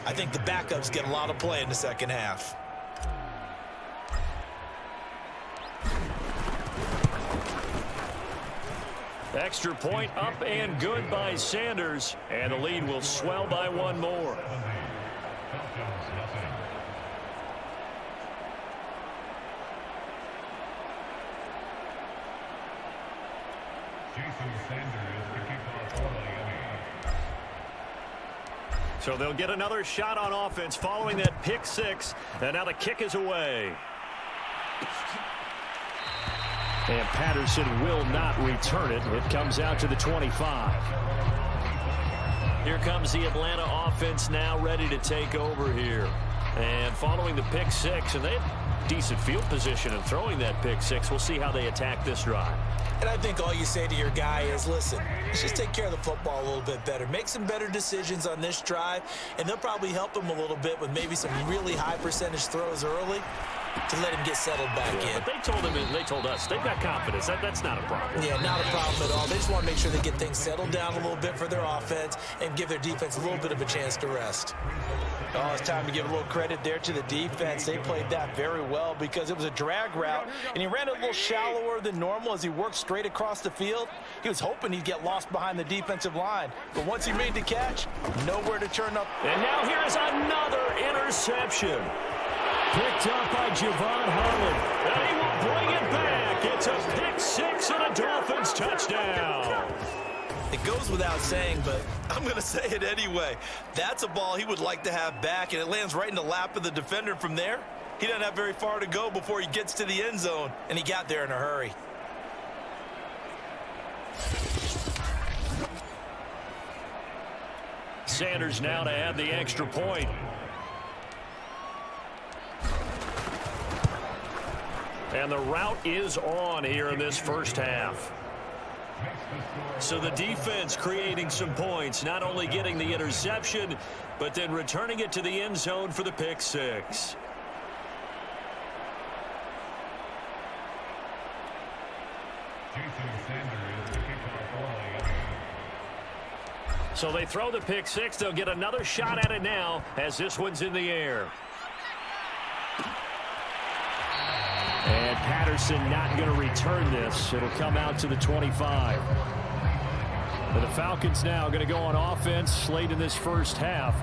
I think the backups get a lot of play in the second half. Extra point up and good by Sanders. And the lead will swell by 1 more. So they'll get another shot on offense following that pick 6. And now the kick is away. And Patterson will not return it. It comes out to the 25. Here comes the Atlanta offense now ready to take over here. And following the pick 6, and they have decent field position and throwing that pick 6. We'll see how they attack this drive. And I think all you say to your guy is, listen, let's just take care of the football a little bit better. Make some better decisions on this drive, and they'll probably help him a little bit with maybe some really high percentage throws early to let him get settled back in. But they told us they've got confidence. That's not a problem. Yeah, not a problem at all. They just want to make sure they get things settled down a little bit for their offense and give their defense a little bit of a chance to rest. Oh, it's time to give a little credit there to the defense. They played that very well because it was a drag route, and he ran it a little shallower than normal as he worked straight across the field. He was hoping he'd get lost behind the defensive line, but once he made the catch, nowhere to turn up. And now here's another interception. Picked up by Javon Holland. And he will bring it back. It's a pick 6 and a Dolphins touchdown. It goes without saying, but I'm going to say it anyway. That's a ball he would like to have back, and it lands right in the lap of the defender from there. He doesn't have very far to go before he gets to the end zone, and he got there in a hurry. Sanders now to add the extra point. And the route is on here in this first half. So the defense creating some points, not only getting the interception, but then returning it to the end zone for the pick six. So they throw the pick six. They'll get another shot at it now as this one's in the air. And Patterson not going to return this. It'll come out to the 25. But the Falcons now going to go on offense late in this first half.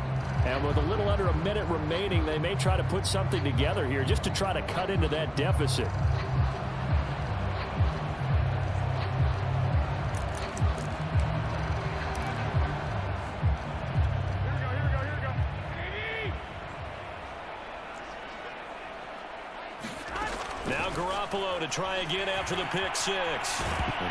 And with a little under a minute remaining, they may try to put something together here just to try to cut into that deficit. Now Garoppolo to try again after the pick six.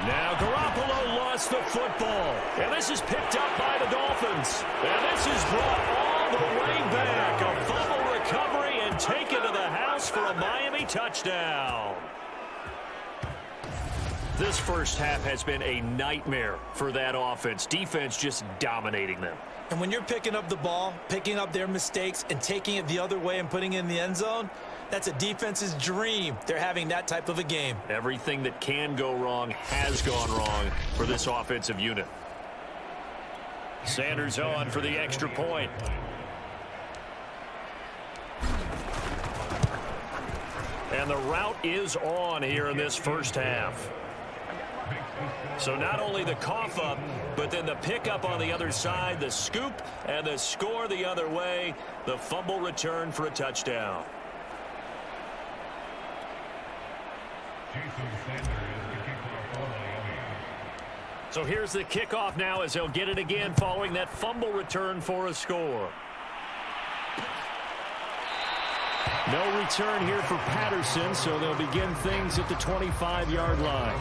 Now Garoppolo lost the football. And this is picked up by the Dolphins. And this is brought all the way back. A fumble recovery and taken to the house for a Miami touchdown. This first half has been a nightmare for that offense. Defense just dominating them. And when you're picking up the ball, picking up their mistakes, and taking it the other way and putting it in the end zone, that's a defense's dream. They're having that type of a game. Everything that can go wrong has gone wrong for this offensive unit. Sanders on for the extra point. And the route is on here in this first half. So not only the cough up, but then the pickup on the other side, the scoop, and the score the other way. The fumble return for a touchdown. So here's the kickoff now as they'll get it again following that fumble return for a score. No return here for Patterson, so they'll begin things at the 25-yard line.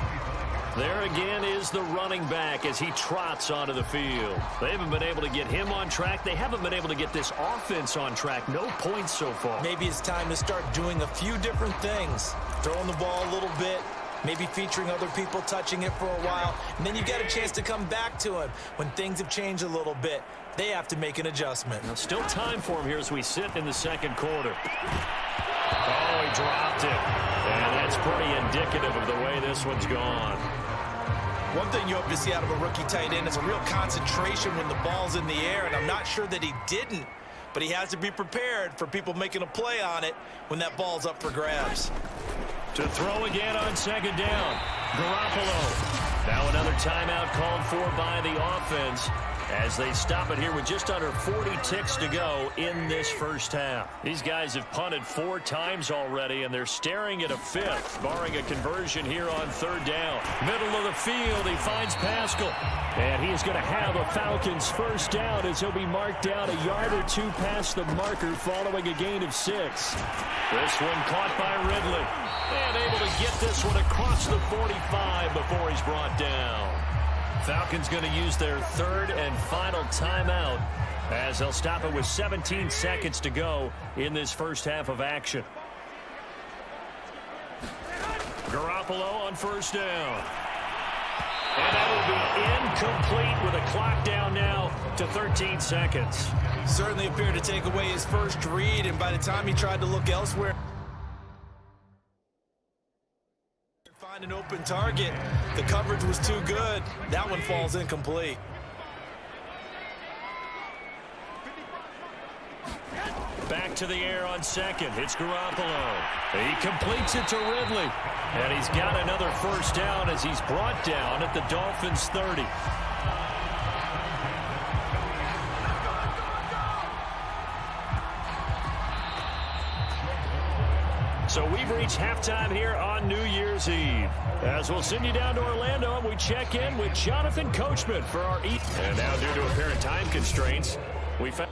There again is the running back as he trots onto the field. They haven't been able to get him on track. They haven't been able to get this offense on track. No points so far. Maybe it's time to start doing a few different things. Throwing the ball a little bit, maybe featuring other people touching it for a while, and then you get a chance to come back to him when things have changed a little bit. They have to make an adjustment. Now, still time for him here as we sit in the second quarter. Oh, he dropped it. And that's pretty indicative of the way this one's gone. One thing you hope to see out of a rookie tight end is a real concentration when the ball's in the air, and I'm not sure that he didn't, but he has to be prepared for people making a play on it when that ball's up for grabs. To throw again on second down. Garoppolo. Now another timeout called for by the offense as they stop it here with just under 40 ticks to go in this first half. These guys have punted 4 times already, and they're staring at a 5th, barring a conversion here on third down. Middle of the field, he finds Pascal. And he's going to have a Falcons first down as he'll be marked down a yard or 2 past the marker following a gain of 6. This one caught by Ridley. And able to get this one across the 45 before he's brought down. Falcons going to use their third and final timeout as they'll stop it with 17 seconds to go in this first half of action. Garoppolo on first down. And that will be incomplete with a clock down now to 13 seconds. Certainly appeared to take away his first read, and by the time he tried to look elsewhere, find an open target, the coverage was too good. That one falls incomplete. Back to the air on second. It's Garoppolo. He completes it to Ridley. And he's got another first down as he's brought down at the Dolphins 30. So we've reached halftime here on New Year's Eve. As we'll send you down to Orlando, and we check in with Jonathan Coachman for our And now, due to apparent time constraints, we found...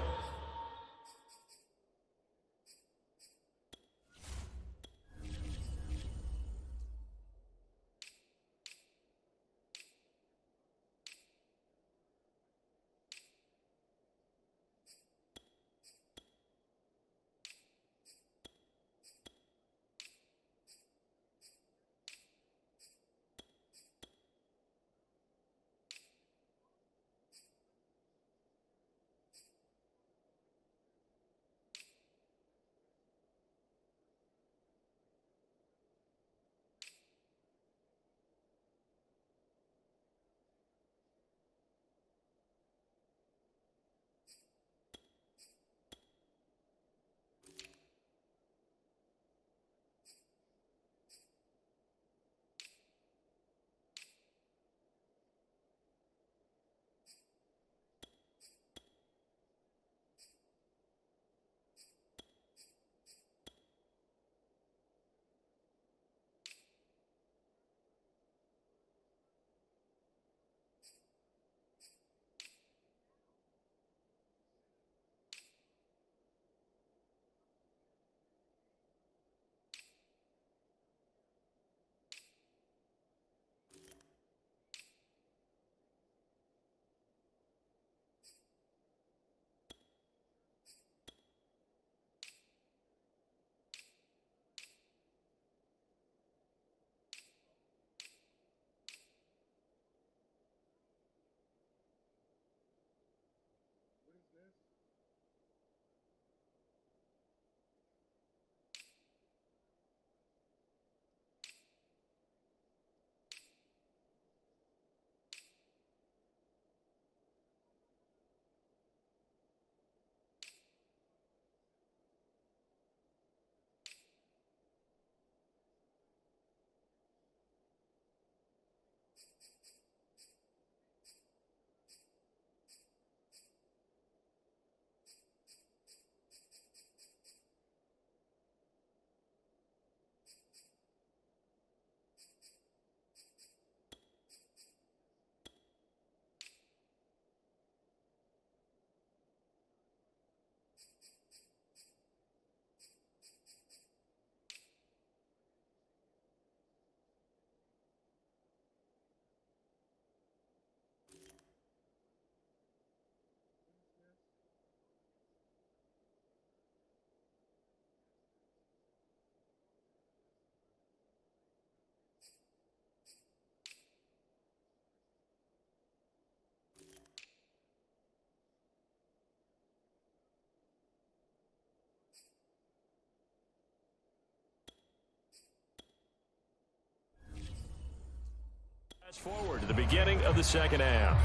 Fast forward to the beginning of the second half.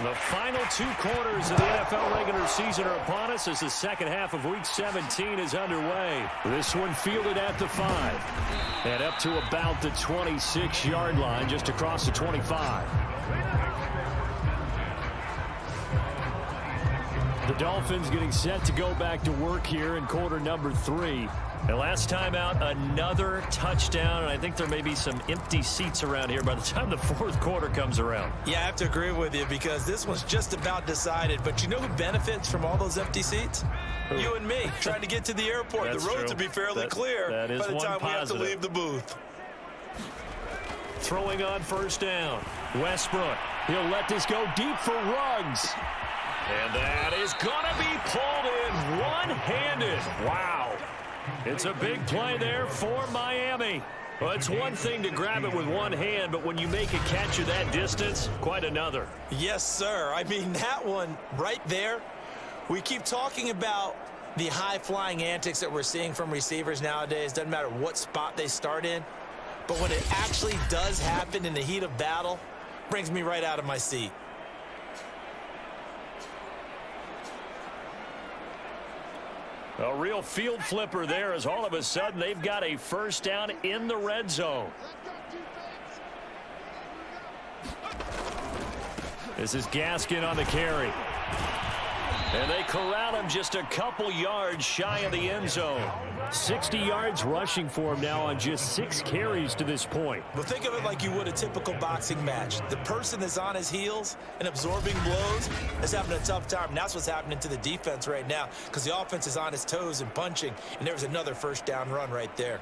The final 2 quarters of the NFL regular season are upon us as the second half of Week 17 is underway. This one fielded at the 5 and up to about the 26-yard line, just across the 25. The Dolphins getting set to go back to work here in quarter number 3. And last time out, another touchdown, and I think there may be some empty seats around here by the time the fourth quarter comes around. Yeah, I have to agree with you because this one's just about decided. But you know who benefits from all those empty seats? You and me, trying to get to the airport. The roads will be fairly clear by the time we have to leave the booth. Throwing on first down. Westbrook, he'll let this go deep for Ruggs. And that is going to be pulled in one-handed. Wow. It's a big play there for Miami. Well, it's one thing to grab it with one hand, but when you make a catch of that distance, quite another. Yes, sir. I mean, that one right there, we keep talking about the high-flying antics that we're seeing from receivers nowadays. Doesn't matter what spot they start in. But when it actually does happen in the heat of battle, brings me right out of my seat. A real field flipper there as all of a sudden they've got a first down in the red zone. This is Gaskin on the carry. And they corral him just a couple yards shy of the end zone. 60 yards rushing for him now on just 6 carries to this point. Well, think of it like you would a typical boxing match. The person that's on his heels and absorbing blows is having a tough time. And that's what's happening to the defense right now because the offense is on his toes and punching. And there was another first down run right there.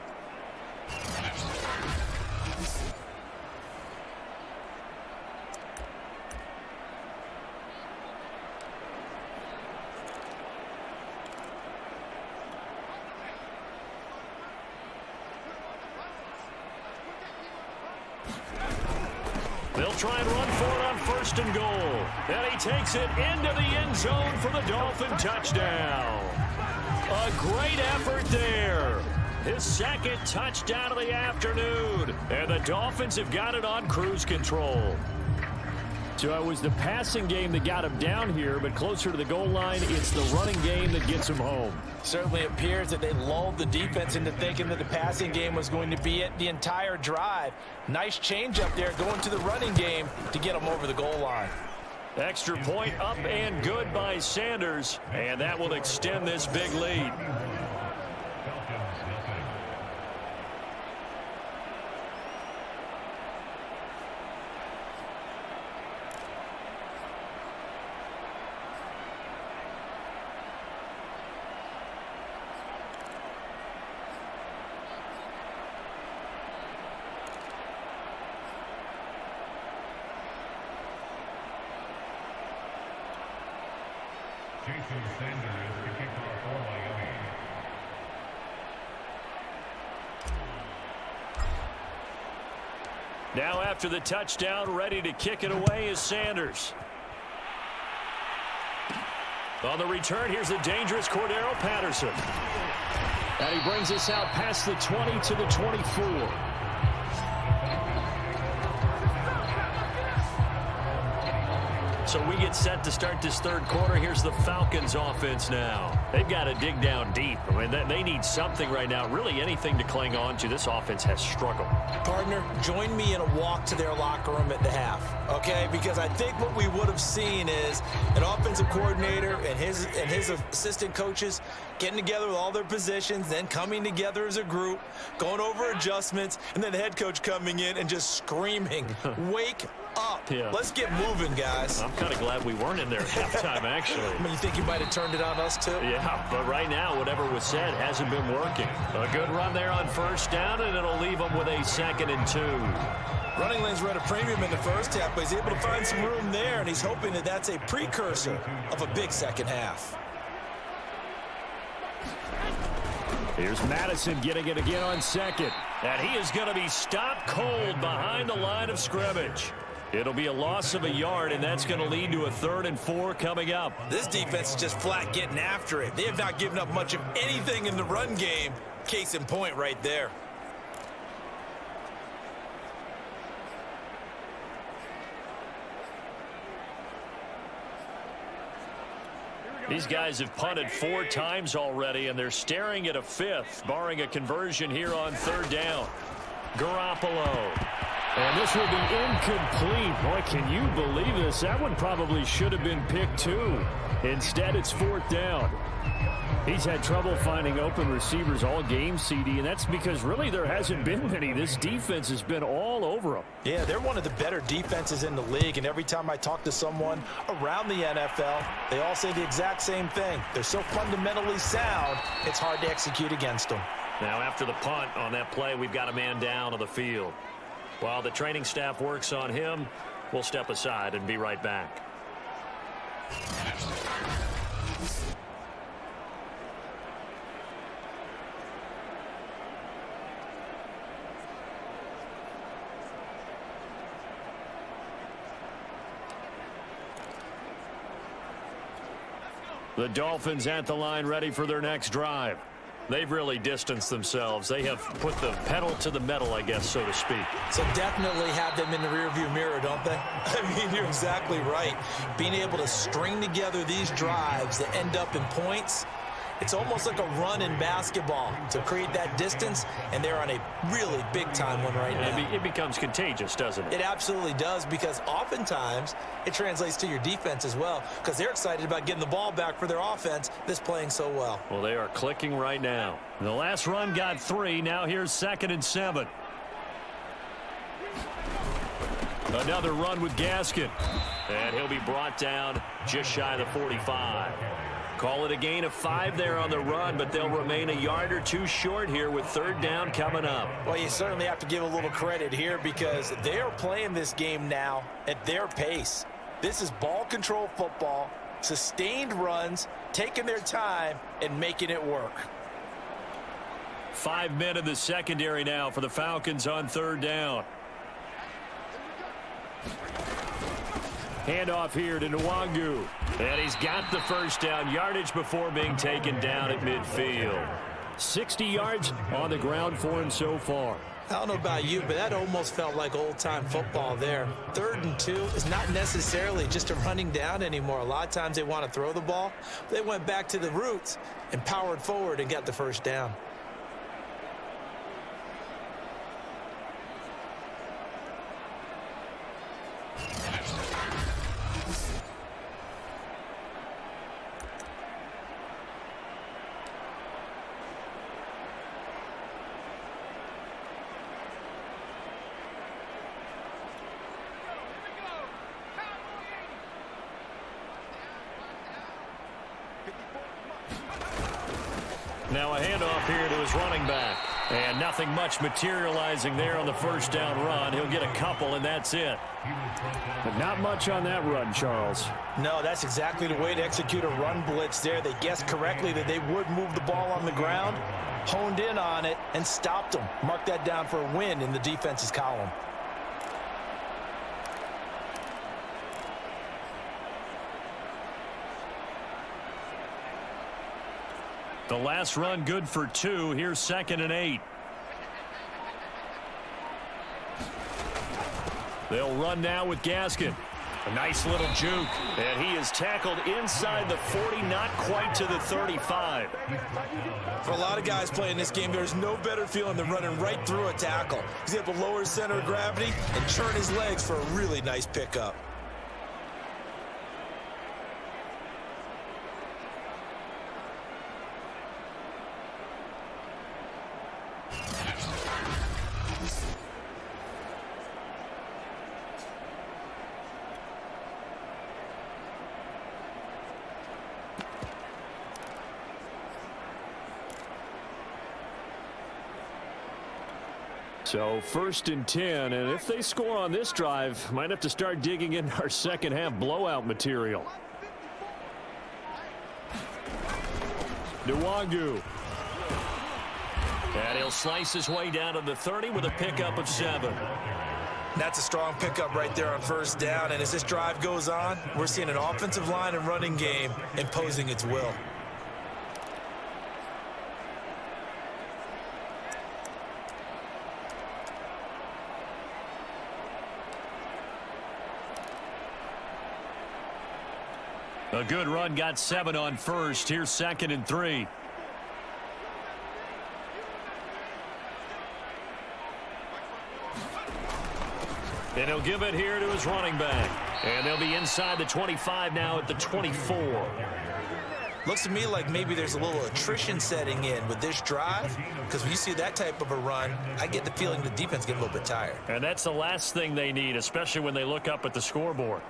They'll try and run for it on 1st and goal. And he takes it into the end zone for the Dolphin touchdown. A great effort there. His 2nd touchdown of the afternoon. And the Dolphins have got it on cruise control. So it was the passing game that got him down here, but closer to the goal line, it's the running game that gets him home. Certainly appears that they lulled the defense into thinking that the passing game was going to be it the entire drive. Nice change up there going to the running game to get them over the goal line. Extra point up and good by Sanders, and that will extend this big lead. Now after the touchdown, ready to kick it away is Sanders. On the return, here's the dangerous Cordero Patterson. And he brings us out past the 20 to the 24. So we get set to start this 3rd quarter. Here's the Falcons offense now. They've got to dig down deep. I mean, they need something right now, really anything to cling on to. This offense has struggled. Partner, join me in a walk to their locker room at the half, okay? Because I think what we would have seen is an offensive coordinator and his assistant coaches getting together with all their positions, then coming together as a group, going over adjustments, and then the head coach coming in and just screaming, wake up. Yeah. Let's get moving, guys. I'm kind of glad we weren't in there at halftime, actually. I mean, you think you might have turned it on us, too? Yeah, but right now, whatever was said hasn't been working. A good run there on 1st down, and it'll leave them with a 2nd and 2. Running lanes were at a premium in the first half, but he's able to find some room there, and he's hoping that that's a precursor of a big second half. Here's Madison getting it again on 2nd. And he is going to be stopped cold behind the line of scrimmage. It'll be a loss of a yard, and that's going to lead to a 3rd and 4 coming up. This defense is just flat getting after it. They have not given up much of anything in the run game. Case in point right there. These guys have punted 4 times already, and they're staring at a 5th, barring a conversion here on 3rd down. Garoppolo. And this will be incomplete. Boy, can you believe this? That one probably should have been picked too. Instead, it's 4th down. He's had trouble finding open receivers all game, CD, and that's because really there hasn't been many. This defense has been all over them. Yeah, they're one of the better defenses in the league, and every time I talk to someone around the NFL, they all say the exact same thing. They're so fundamentally sound, it's hard to execute against them. Now after the punt on that play, we've got a man down on the field. While the training staff works on him, we'll step aside and be right back. The Dolphins at the line ready for their next drive. They've really distanced themselves. They have put the pedal to the metal, I guess, so to speak. So definitely have them in the rearview mirror, don't they? I mean, you're exactly right. Being able to string together these drives that end up in points It's almost like a run in basketball to create that distance, and they're on a really big-time one right now. It becomes contagious, doesn't it? It absolutely does, because oftentimes it translates to your defense as well, because they're excited about getting the ball back for their offense that's playing so well. Well, they are clicking right now. The last run got 3. Now here's 2nd and 7. Another run with Gaskin. And he'll be brought down just shy of the 45. Call it a gain of 5 there on the run, but they'll remain a yard or 2 short here with 3rd down coming up. Well, you certainly have to give a little credit here, because they are playing this game now at their pace. This is ball control football, sustained runs, taking their time, and making it work. 5 men in the secondary now for the Falcons on 3rd down. Handoff here to Nwangu. And he's got the first down, yardage before being taken down at midfield. 60 yards on the ground for him so far. I don't know about you, but that almost felt like old-time football there. 3rd and 2 is not necessarily just a running down anymore. A lot of times they want to throw the ball. They went back to the roots and powered forward and got the first down. Now a handoff here to his running back. And nothing much materializing there on the first down run. He'll get a couple, and that's it. But not much on that run, Charles. No, that's exactly the way to execute a run blitz there. They guessed correctly that they would move the ball on the ground, honed in on it, and stopped them. Mark that down for a win in the defense's column. The last run good for 2. Here's 2nd and 8. They'll run now with Gaskin. A nice little juke. And he is tackled inside the 40, not quite to the 35. For a lot of guys playing this game, there's no better feeling than running right through a tackle. He's able to lower his center of gravity and churn his legs for a really nice pickup. So 1st and 10, and if they score on this drive, might have to start digging in our second half blowout material. Nwangu. And he'll slice his way down to the 30 with a pickup of 7. That's a strong pickup right there on 1st down, and as this drive goes on, we're seeing an offensive line and running game imposing its will. A good run, got 7 on 1st. Here's 2nd and 3. And he'll give it here to his running back. And they'll be inside the 25 now at the 24. Looks to me like maybe there's a little attrition setting in with this drive, because when you see that type of a run, I get the feeling the defense getting a little bit tired. And that's the last thing they need, especially when they look up at the scoreboard.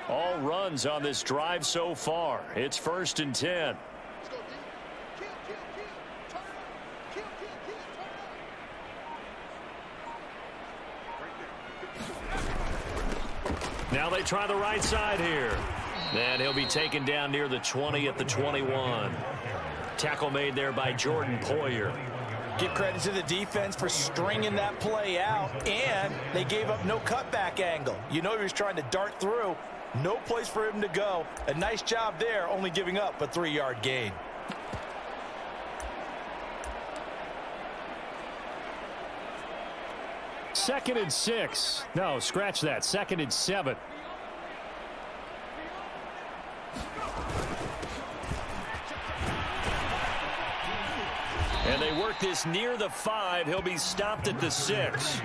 All runs on this drive so far. It's 1st and 10. Now they try the right side here. And he'll be taken down near the 20 at the 21. Tackle made there by Jordan Poyer. Give credit to the defense for stringing that play out, and they gave up no cutback angle. You know he was trying to dart through. No place for him to go. A nice job there, only giving up a 3-yard gain. 2nd and 6. No, scratch that. 2nd and 7. And they work this near the 5. He'll be stopped at the 6.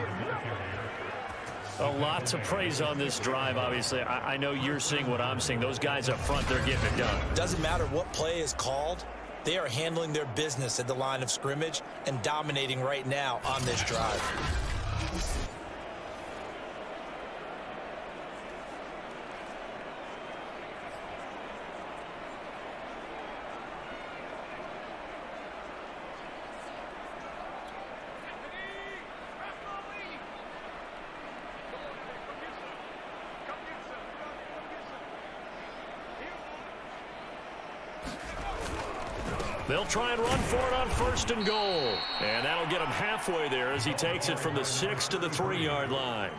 A lot to praise on this drive, obviously. I know you're seeing what I'm seeing. Those guys up front, they're getting it done. Doesn't matter what play is called. They are handling their business at the line of scrimmage and dominating right now on this drive. They'll try and run for it on 1st and goal. And that'll get him halfway there as he takes it from the 6 to the 3-yard line.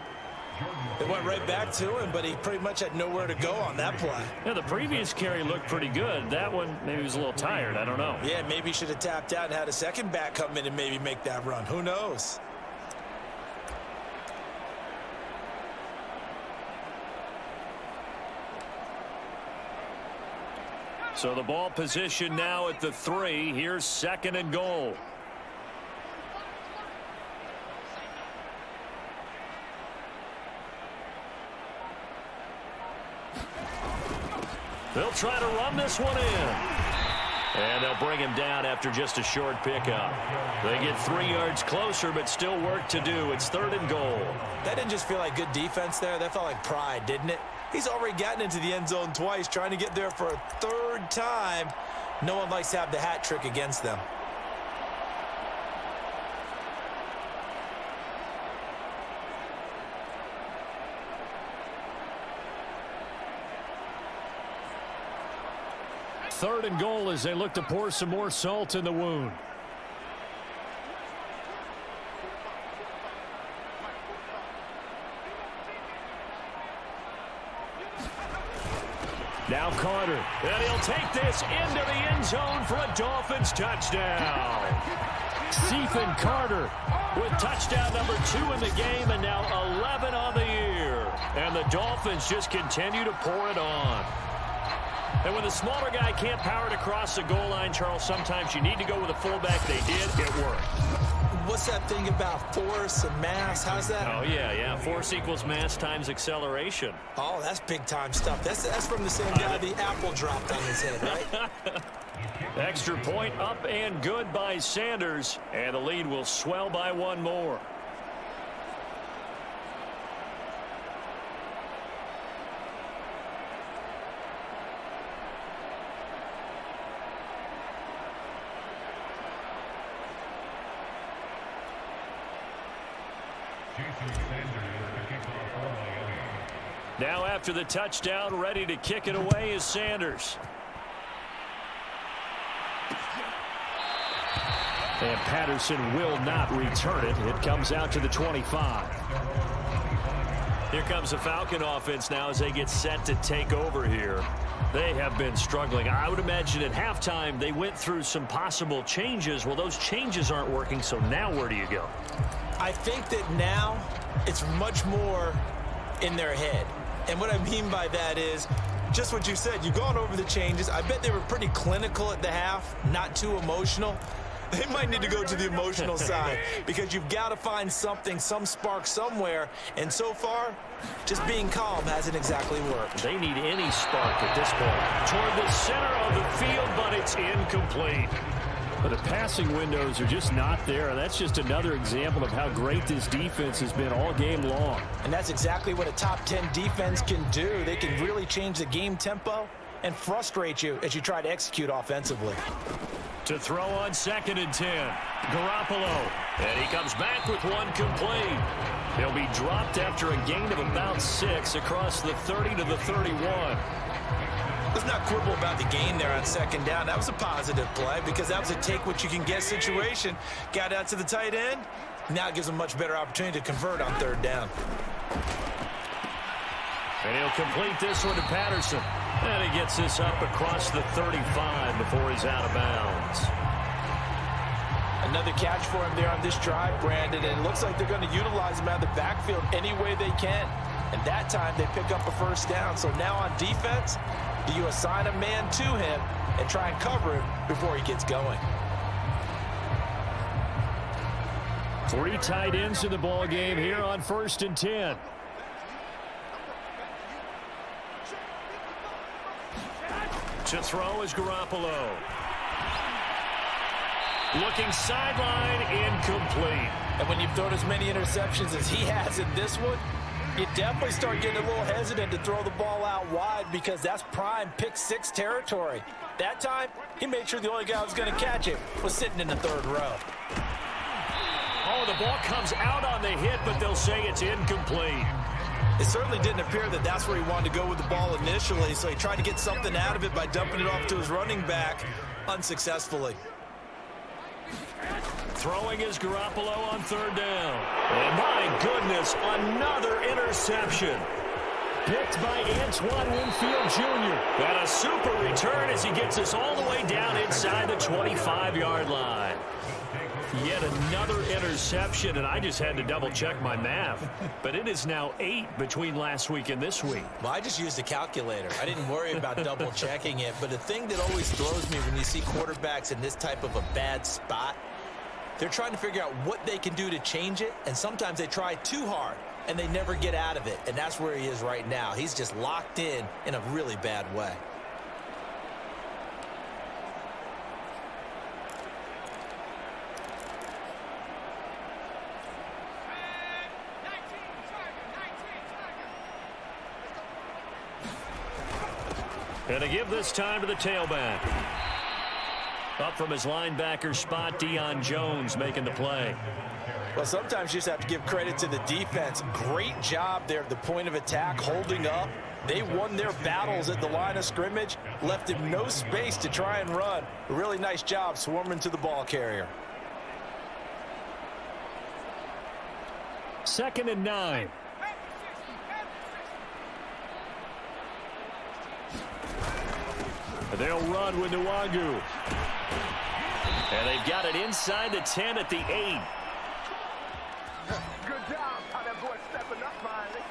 They went right back to him, but he pretty much had nowhere to go on that play. Yeah, the previous carry looked pretty good. That one, maybe he was a little tired. I don't know. Yeah, maybe he should have tapped out and had a second back come in and maybe make that run. Who knows? So the ball position now at the 3. Here's 2nd and goal. They'll try to run this one in. And they'll bring him down after just a short pickup. They get 3 yards closer, but still work to do. It's 3rd and goal. That didn't just feel like good defense there. That felt like pride, didn't it? He's already gotten into the end zone twice, trying to get there for a 3rd time. No one likes to have the hat trick against them. Third and goal as they look to pour some more salt in the wound. Now Carter, and he'll take this into the end zone for a Dolphins touchdown. Stephen Carter with touchdown number 2 in the game, and now 11 on the year. And the Dolphins just continue to pour it on. And when the smaller guy can't power it across the goal line, Charles, sometimes you need to go with a fullback. They did. It worked. What's that thing about force and mass? How's that? Oh, yeah. Force equals mass times acceleration. Oh, that's big-time stuff. That's from the same guy the apple dropped on his head, right? Extra point up and good by Sanders. And the lead will swell by 1 more. Now after the touchdown, ready to kick it away is Sanders. And Patterson will not return it. It comes out to the 25. Here comes the Falcon offense now as they get set to take over here. They have been struggling. I would imagine at halftime they went through some possible changes. Well, those changes aren't working, so now where do you go? I think that now it's much more in their head. And what I mean by that is just what you said. You've gone over the changes. I bet they were pretty clinical at the half, not too emotional. They might need to go to the emotional side because you've got to find something, some spark somewhere. And so far, just being calm hasn't exactly worked. They need any spark at this point. Toward the center of the field, but it's incomplete. But the passing windows are just not there. And that's just another example of how great this defense has been all game long. And that's exactly what a top 10 defense can do. They can really change the game tempo and frustrate you as you try to execute offensively. To throw on 2nd and 10. Garoppolo. And he comes back with 1 complete. He'll be dropped after a gain of about 6 across the 30 to the 31. Let's not quibble about the gain there on 2nd down. That was a positive play because that was a take-what-you-can-get situation. Got out to the tight end. Now it gives them a much better opportunity to convert on 3rd down. And he'll complete this one to Patterson. And he gets this up across the 35 before he's out of bounds. Another catch for him there on this drive, Brandon, and it looks like they're going to utilize him out of the backfield any way they can. And that time they pick up a first down. So now on defense, do you assign a man to him and try and cover him before he gets going? 3 tight ends in the ball game here on 1st and 10. To throw is Garoppolo. Looking sideline, incomplete. And when you've thrown as many interceptions as he has in this one, you definitely start getting a little hesitant to throw the ball out wide because that's prime pick 6 territory. That time, he made sure the only guy who was going to catch it was sitting in the 3rd row. Oh, the ball comes out on the hit, but they'll say it's incomplete. It certainly didn't appear that that's where he wanted to go with the ball initially, so he tried to get something out of it by dumping it off to his running back unsuccessfully. Throwing is Garoppolo on 3rd down. And my goodness, another interception. Picked by Antoine Winfield Jr. And a super return as he gets us all the way down inside the 25-yard line. Yet another interception, and I just had to double-check my math. But it is now 8 between last week and this week. Well, I just used a calculator. I didn't worry about double-checking it. But the thing that always throws me when you see quarterbacks in this type of a bad spot, they're trying to figure out what they can do to change it, and sometimes they try too hard, and they never get out of it. And that's where he is right now. He's just locked in a really bad way. And to give this time to the tailback. Up from his linebacker spot, Deion Jones making the play. Well, sometimes you just have to give credit to the defense. Great job there at the point of attack, holding up. They won their battles at the line of scrimmage, left him no space to try and run. A really nice job swarming to the ball carrier. 2nd and 9. They'll run with Nwangu. And they've got it inside the 10 at the 8. Good job, how that boy stepping up finally.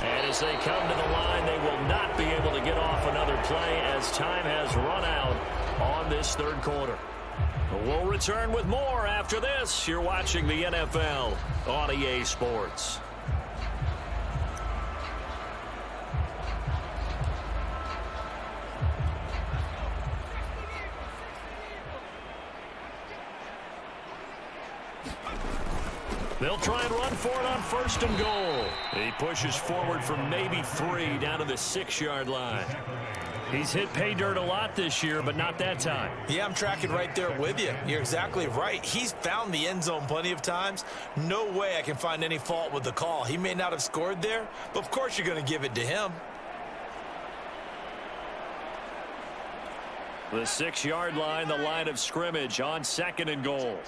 And as they come to the line, they will not be able to get off another play as time has run out on this 3rd quarter. We'll return with more after this. You're watching the NFL on EA Sports. They'll try and run for it on 1st and goal. He pushes forward from maybe 3 down to the 6-yard line. He's hit pay dirt a lot this year, but not that time. Yeah, I'm tracking right there with you. You're exactly right. He's found the end zone plenty of times. No way I can find any fault with the call. He may not have scored there, but of course you're going to give it to him. The 6-yard line, the line of scrimmage on 2nd and goal.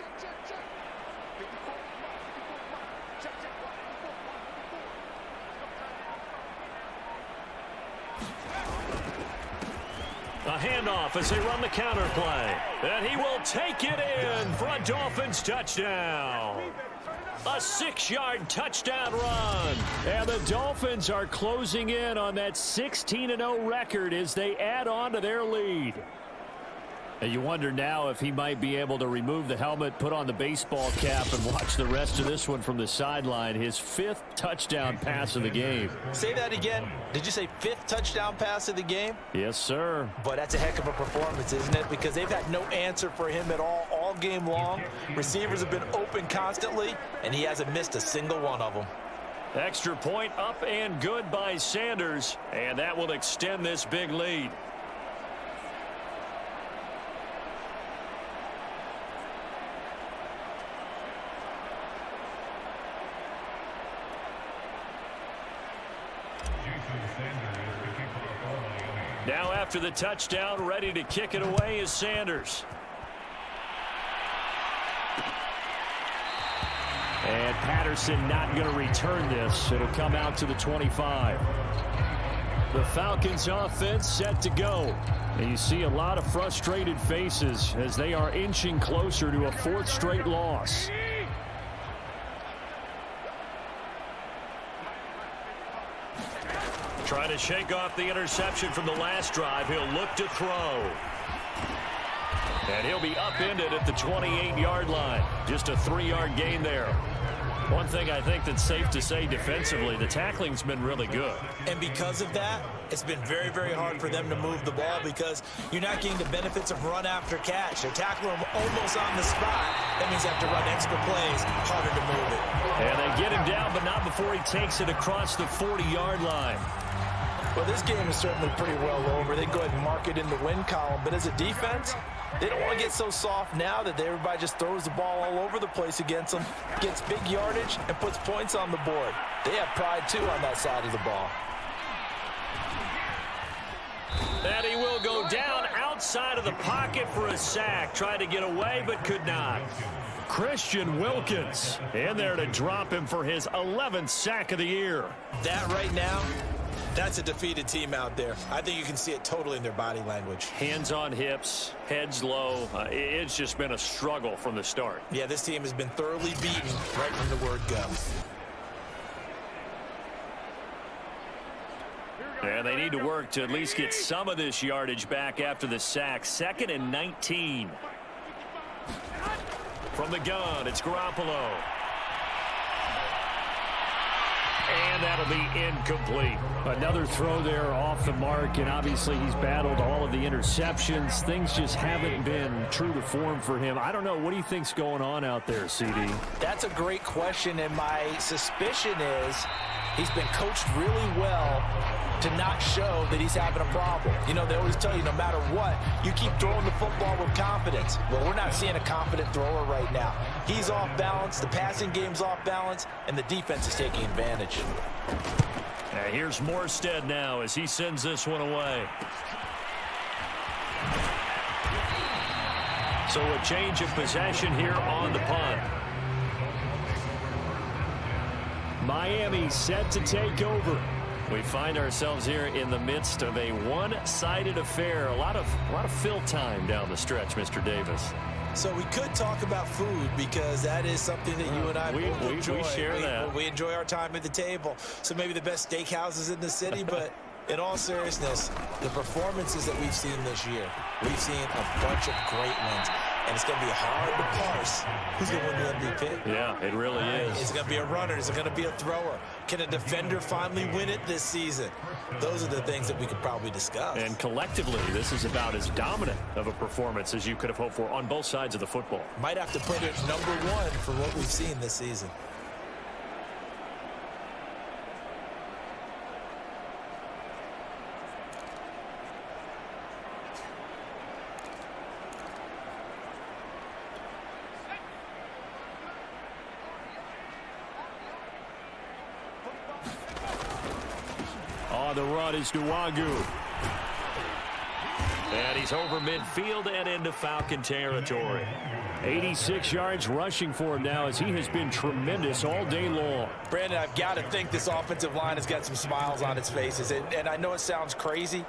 A handoff as they run the counter play. And he will take it in for a Dolphins touchdown. A 6-yard touchdown run. And the Dolphins are closing in on that 16-0 record as they add on to their lead. And you wonder now if he might be able to remove the helmet, put on the baseball cap, and watch the rest of this one from the sideline. His 5th touchdown pass of the game. Say that again. Did you say 5th touchdown pass of the game? Yes, sir. But that's a heck of a performance, isn't it? Because they've had no answer for him at all game long. Receivers have been open constantly, and he hasn't missed a single one of them. Extra point up and good by Sanders, and that will extend this big lead. Now after the touchdown, ready to kick it away is Sanders. And Patterson not going to return this. It'll come out to the 25. The Falcons offense set to go. And you see a lot of frustrated faces as they are inching closer to a fourth straight loss. Trying to shake off the interception from the last drive. He'll look to throw. And he'll be upended at the 28-yard line. Just a 3-yard gain there. One thing I think that's safe to say defensively, the tackling's been really good. And because of that, it's been very, very hard for them to move the ball because you're not getting the benefits of run after catch. They're tackling them almost on the spot. That means they have to run extra plays, harder to move it. And they get him down, but not before he takes it across the 40-yard line. Well, this game is certainly pretty well over. They can go ahead and mark it in the win column. But as a defense, they don't want to get so soft now that everybody just throws the ball all over the place against them, gets big yardage, and puts points on the board. They have pride, too, on that side of the ball. And he will go down outside of the pocket for a sack. Tried to get away, but could not. Christian Wilkins in there to drop him for his 11th sack of the year. That right now, that's a defeated team out there. I think you can see it totally in their body language. Hands on hips, heads low. It's just been a struggle from the start. Yeah, this team has been thoroughly beaten right from the word go. And they need to work to at least get some of this yardage back after the sack. 2nd and 19. From the gun, it's Garoppolo. And that'll be incomplete. Another throw there off the mark, and obviously he's battled all of the interceptions. Things just haven't been true to form for him. I don't know. What do you think's going on out there, CD? That's a great question, and my suspicion is he's been coached really well to not show that he's having a problem. You know, they always tell you no matter what, you keep throwing the football with confidence. Well, we're not seeing a confident thrower right now. He's off balance, the passing game's off balance, and the defense is taking advantage. Now here's Morstead now as he sends this one away. So a change of possession here on the punt. Miami set to take over. We find ourselves here in the midst of a one-sided affair. A lot of fill time down the stretch, Mr. Davis. So we could talk about food because that is something that you and I both enjoy. We share that. We enjoy our time at the table. So maybe the best steakhouses in the city, but in all seriousness, the performances that we've seen this year, we've seen a bunch of great ones. And it's going to be hard to parse who's going to win the MVP. Yeah, it really is. Is it going to be a runner? Is it going to be a thrower? Can a defender finally win it this season? Those are the things that we could probably discuss. And collectively, this is about as dominant of a performance as you could have hoped for on both sides of the football. Might have to put it #1 for what we've seen this season. On the run is Nwagu. And he's over midfield and into Falcon territory. 86 yards rushing for him now as he has been tremendous all day long. Brandon, I've got to think this offensive line has got some smiles on its faces. And I know it sounds crazy,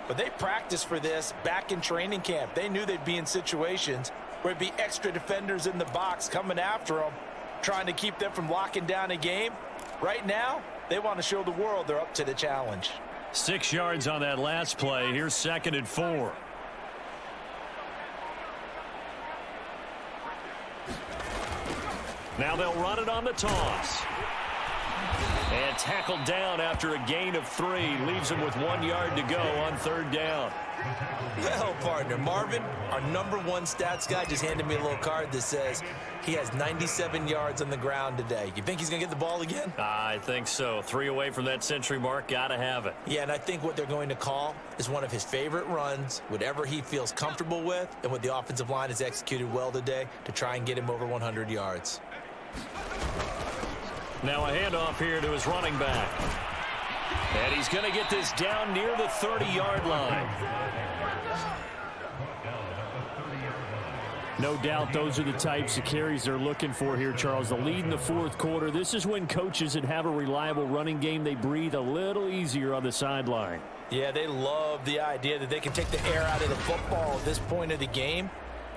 but they practiced for this back in training camp. They knew they'd be in situations where it'd be extra defenders in the box coming after them, trying to keep them from locking down a game. Right now, they want to show the world they're up to the challenge. 6 yards on that last play. Here's 2nd and 4. Now they'll run it on the toss. And tackled down after a gain of 3. Leaves him with 1 yard to go on 3rd down. Well, partner, Marvin, our #1 stats guy, just handed me a little card that says he has 97 yards on the ground today. You think he's going to get the ball again? I think so. 3 away from that century mark. Got to have it. Yeah, and I think what they're going to call is one of his favorite runs, whatever he feels comfortable with, and what the offensive line has executed well today to try and get him over 100 yards. Now a handoff here to his running back. And he's going to get this down near the 30-yard line. No doubt those are the types of carries they're looking for here, Charles. The lead in the fourth quarter. This is when coaches that have a reliable running game, they breathe a little easier on the sideline. Yeah, they love the idea that they can take the air out of the football at this point of the game.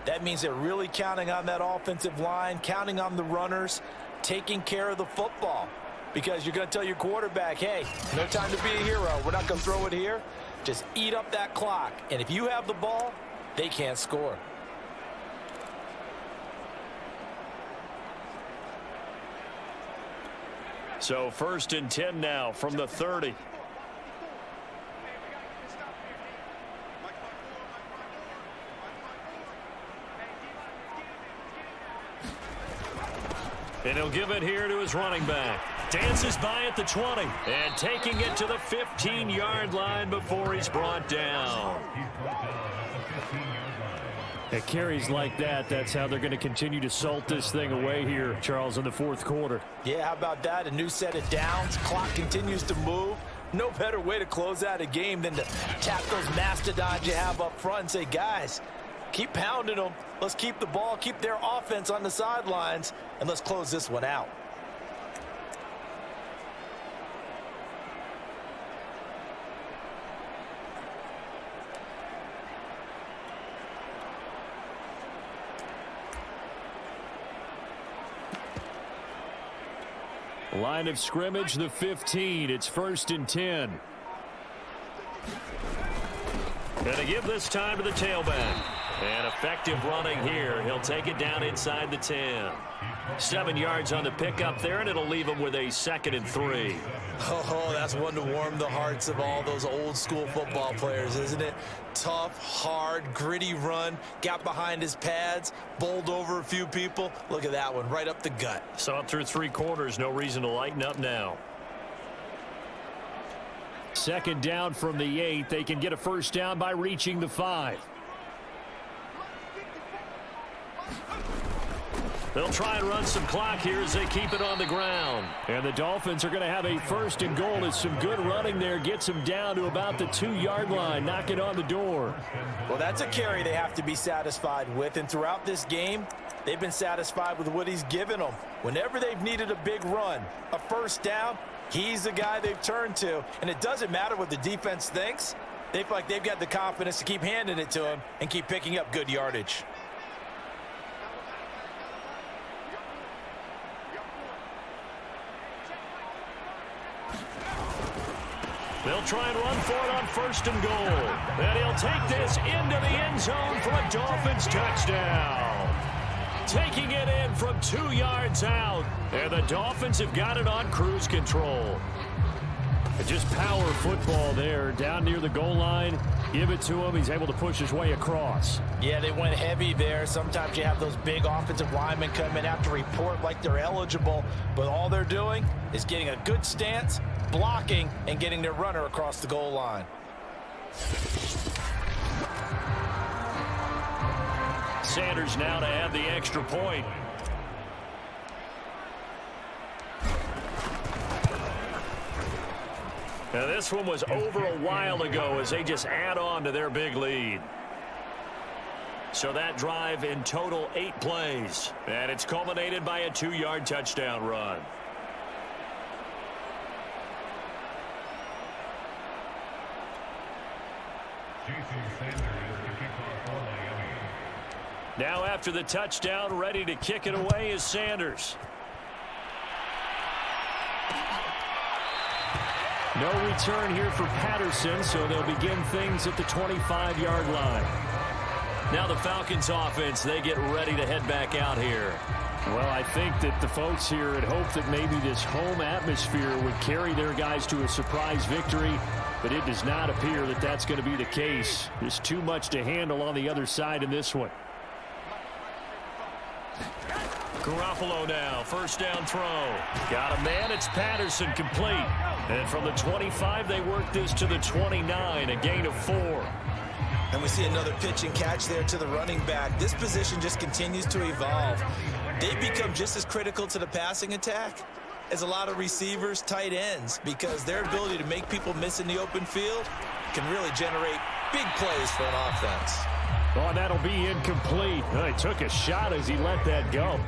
That means they're really counting on that offensive line, counting on the runners, taking care of the football. Because you're going to tell your quarterback, hey, no time to be a hero. We're not going to throw it here. Just eat up that clock. And if you have the ball, they can't score. So 1st and 10 now from the 30. And he'll give it here to his running back. Dances by at the 20. And taking it to the 15-yard line before he's brought down. At carries like that, that's how they're going to continue to salt this thing away here, Charles, in the fourth quarter. Yeah, how about that? A new set of downs. Clock continues to move. No better way to close out a game than to tap those mastodons you have up front and say, guys, keep pounding them. Let's keep the ball, keep their offense on the sidelines, and let's close this one out. Line of scrimmage, the 15. It's 1st and 10. Gonna give this time to the tailback. And effective running here. He'll take it down inside the 10. 7 yards on the pickup there, and it'll leave him with a 2nd and 3. Oh, that's one to warm the hearts of all those old school football players, isn't it? Tough, hard, gritty run. Got behind his pads, bowled over a few people. Look at that one, right up the gut. Saw it through 3 quarters. No reason to lighten up now. 2nd down from the 8. They can get a 1st down by reaching the 5. They'll try and run some clock here as they keep it on the ground. And the Dolphins are going to have a 1st and goal as some good running there gets them down to about the 2-yard line. Knock it on the door. Well, that's a carry they have to be satisfied with. And throughout this game, they've been satisfied with what he's given them. Whenever they've needed a big run, a 1st down, he's the guy they've turned to. And it doesn't matter what the defense thinks. They feel like they've got the confidence to keep handing it to him and keep picking up good yardage. They'll try and run for it on 1st and goal. And he'll take this into the end zone for a Dolphins touchdown. Taking it in from 2 yards out. And the Dolphins have got it on cruise control. Just power football there down near the goal line. Give it to him. He's able to push his way across. Yeah, they went heavy there. Sometimes you have those big offensive linemen come in, have to report like they're eligible. But all they're doing is getting a good stance, blocking, and getting their runner across the goal line. Sanders now to add the extra point. Now this one was over a while ago as they just add on to their big lead. So that drive in total 8 plays. And it's culminated by a 2-yard touchdown run. Now after the touchdown, ready to kick it away is Sanders. No return here for Patterson, so they'll begin things at the 25-yard line. Now the Falcons offense, they get ready to head back out here. Well, I think that the folks here had hoped that maybe this home atmosphere would carry their guys to a surprise victory, but it does not appear that that's going to be the case. There's too much to handle on the other side in this one. Garoppolo now, 1st down throw. Got a man, it's Patterson, complete. And from the 25, they work this to the 29, a gain of 4. And we see another pitch and catch there to the running back. This position just continues to evolve. They become just as critical to the passing attack is a lot of receivers, tight ends, because their ability to make people miss in the open field can really generate big plays for an offense. Oh, that'll be incomplete. Oh, he took a shot as he let that go.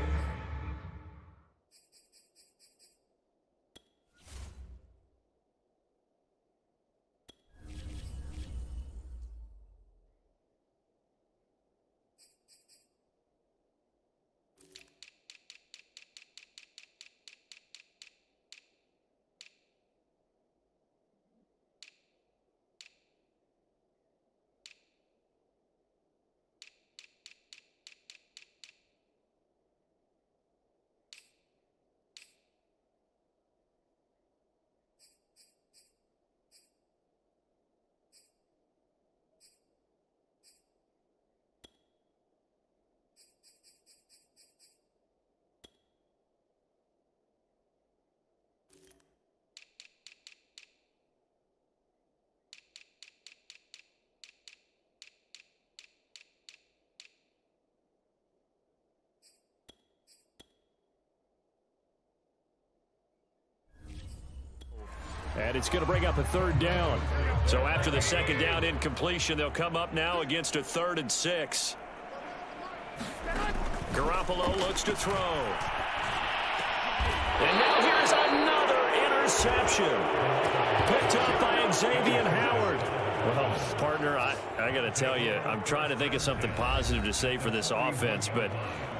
And it's going to bring up a third down. So after the second down incompletion, they'll come up now against a 3rd and 6. Garoppolo looks to throw. And now here's another interception. Picked up by Xavier Howard. Well, partner, I got to tell you, I'm trying to think of something positive to say for this offense, but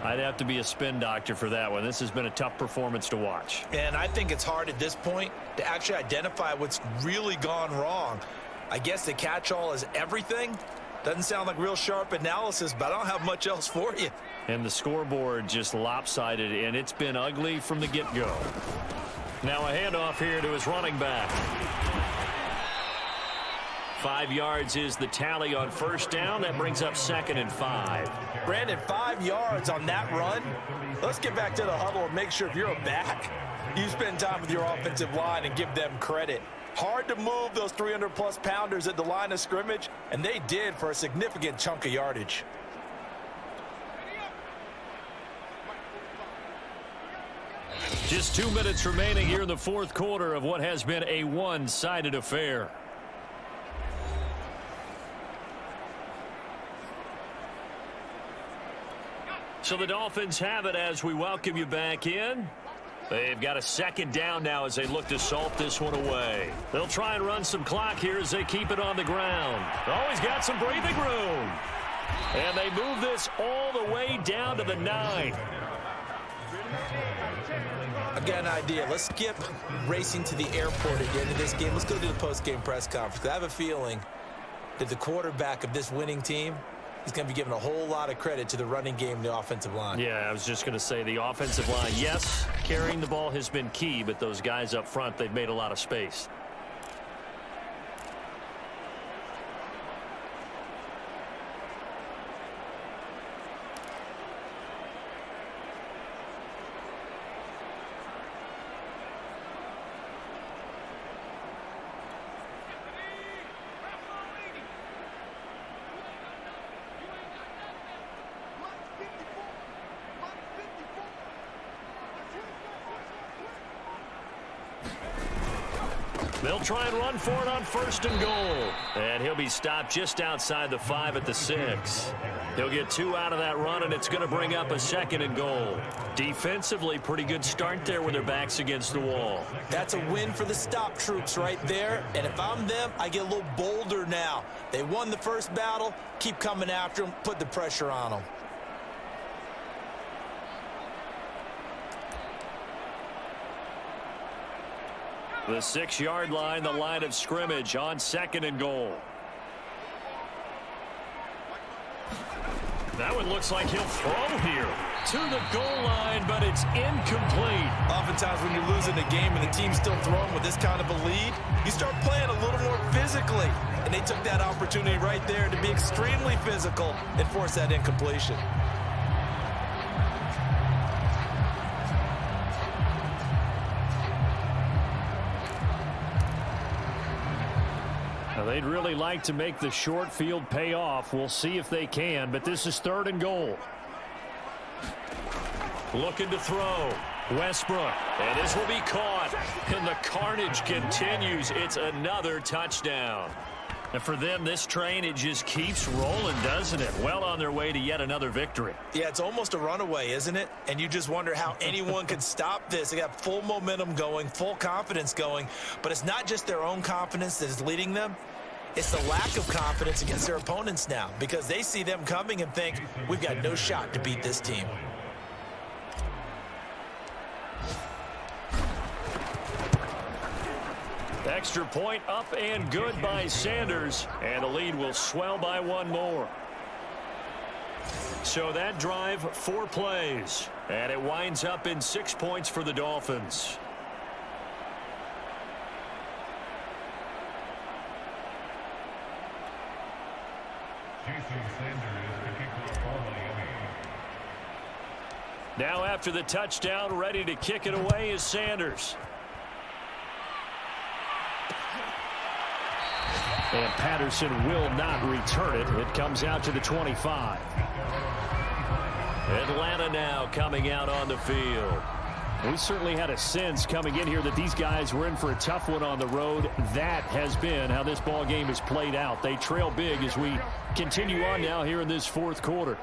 I'd have to be a spin doctor for that one. This has been a tough performance to watch. And I think it's hard at this point to actually identify what's really gone wrong. I guess the catch-all is everything. Doesn't sound like real sharp analysis, but I don't have much else for you. And the scoreboard just lopsided, and it's been ugly from the get-go. Now a handoff here to his running back. 5 yards is the tally on first down. That brings up 2nd and 5. Brandon, 5 yards on that run. Let's get back to the huddle and make sure if you're a back, you spend time with your offensive line and give them credit. Hard to move those 300-plus pounders at the line of scrimmage, and they did for a significant chunk of yardage. Just 2 minutes remaining here in the fourth quarter of what has been a one-sided affair. So the Dolphins have it as we welcome you back in. They've got a second down now as they look to salt this one away. They'll try and run some clock here as they keep it on the ground. Oh, he's got some breathing room. And they move this all the way down to the 9. I got an idea. Let's skip racing to the airport at the end of this game. Let's go to the post-game press conference. I have a feeling that the quarterback of this winning team is going to be given a whole lot of credit to the running game and the offensive line. Yeah, I was just going to say the offensive line, yes, carrying the ball has been key, but those guys up front, they've made a lot of space. They'll try and run for it on 1st and goal. And he'll be stopped just outside the 5 at the 6. He'll get 2 out of that run, and it's going to bring up a 2nd and goal. Defensively, pretty good start there with their backs against the wall. That's a win for the stop troops right there. And if I'm them, I get a little bolder now. They won the first battle. Keep coming after them. Put the pressure on them. The 6-yard line, the line of scrimmage on 2nd and goal. That one looks like he'll throw here to the goal line, but it's incomplete. Oftentimes when you're losing a game and the team's still throwing with this kind of a lead, you start playing a little more physically. And they took that opportunity right there to be extremely physical and force that incompletion. They'd really like to make the short field pay off. We'll see if they can, but this is 3rd and goal. Looking to throw. Westbrook, and this will be caught, and the carnage continues. It's another touchdown. And for them, this train, it just keeps rolling, doesn't it? Well on their way to yet another victory. Yeah, it's almost a runaway, isn't it? And you just wonder how anyone could stop this. They got full momentum going, full confidence going, but it's not just their own confidence that is leading them. It's the lack of confidence against their opponents now, because they see them coming and think, we've got no shot to beat this team. Extra point up and good by Sanders, and the lead will swell by one more. So that drive, 4 plays, and it winds up in 6 points for the Dolphins. Now after the touchdown, ready to kick it away is Sanders. And Patterson will not return it. It comes out to the 25. Atlanta now coming out on the field. We certainly had a sense coming in here that these guys were in for a tough one on the road. That has been how this ball game has played out. They trail big as we continue on now here in this fourth quarter.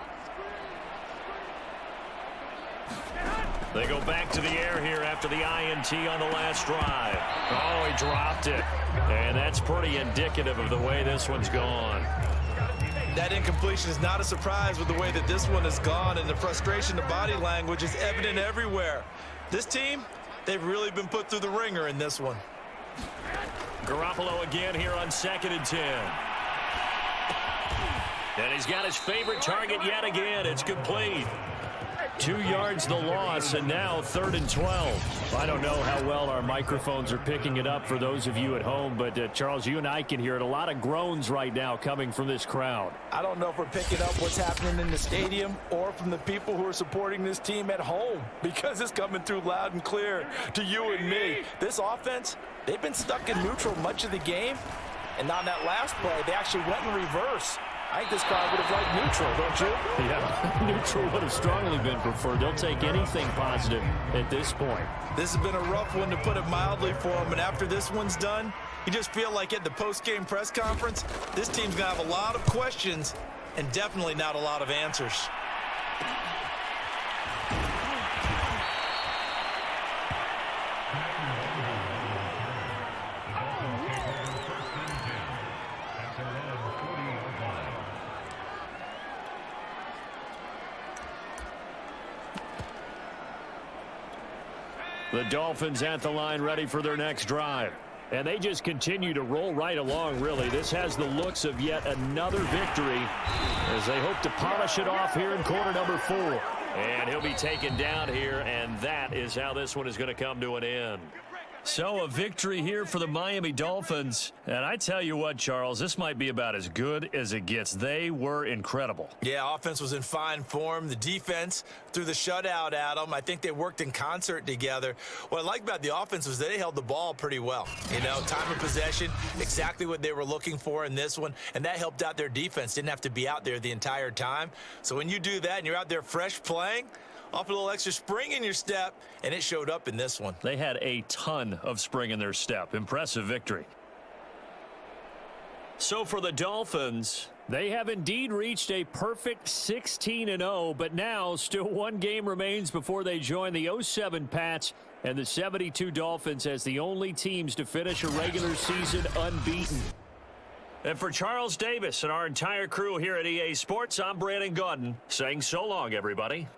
They go back to the air here after the INT on the last drive. Oh, he dropped it. And that's pretty indicative of the way this one's gone. That incompletion is not a surprise with the way that this one has gone, and the frustration, the body language is evident everywhere. This team, they've really been put through the ringer in this one. Garoppolo again here on 2nd and 10. And he's got his favorite target yet again. It's complete. 2 yards the loss, and now 3rd and 12. I don't know how well our microphones are picking it up for those of you at home, but Charles, you and I can hear it. A lot of groans right now coming from this crowd. I don't know if we're picking up what's happening in the stadium or from the people who are supporting this team at home, because it's coming through loud and clear to you and me. This offense, they've been stuck in neutral much of the game, and on that last play, they actually went in reverse. I think this crowd would have liked neutral, don't you? Yeah, neutral would have strongly been preferred. They'll take anything positive at this point. This has been a rough one, to put it mildly, for them. And after this one's done, you just feel like at the post-game press conference, this team's going to have a lot of questions and definitely not a lot of answers. The Dolphins at the line, ready for their next drive. And they just continue to roll right along, really. This has the looks of yet another victory as they hope to polish it off here in quarter number 4. And he'll be taken down here, and that is how this one is going to come to an end. So a victory here for the Miami Dolphins. And I tell you what, Charles, this might be about as good as it gets. They were incredible. Yeah, offense was in fine form. The defense threw the shutout at them. I think they worked in concert together. What I like about the offense was they held the ball pretty well. You know, time of possession, exactly what they were looking for in this one. And that helped out their defense. Didn't have to be out there the entire time. So when you do that and you're out there fresh playing, off a little extra spring in your step, and it showed up in this one. They had a ton of spring in their step. Impressive victory. So for the Dolphins, they have indeed reached a perfect 16-0, but now still one game remains before they join the 07 Pats and the 72 Dolphins as the only teams to finish a regular season unbeaten. And for Charles Davis and our entire crew here at EA Sports, I'm Brandon Gaudin saying so long, everybody.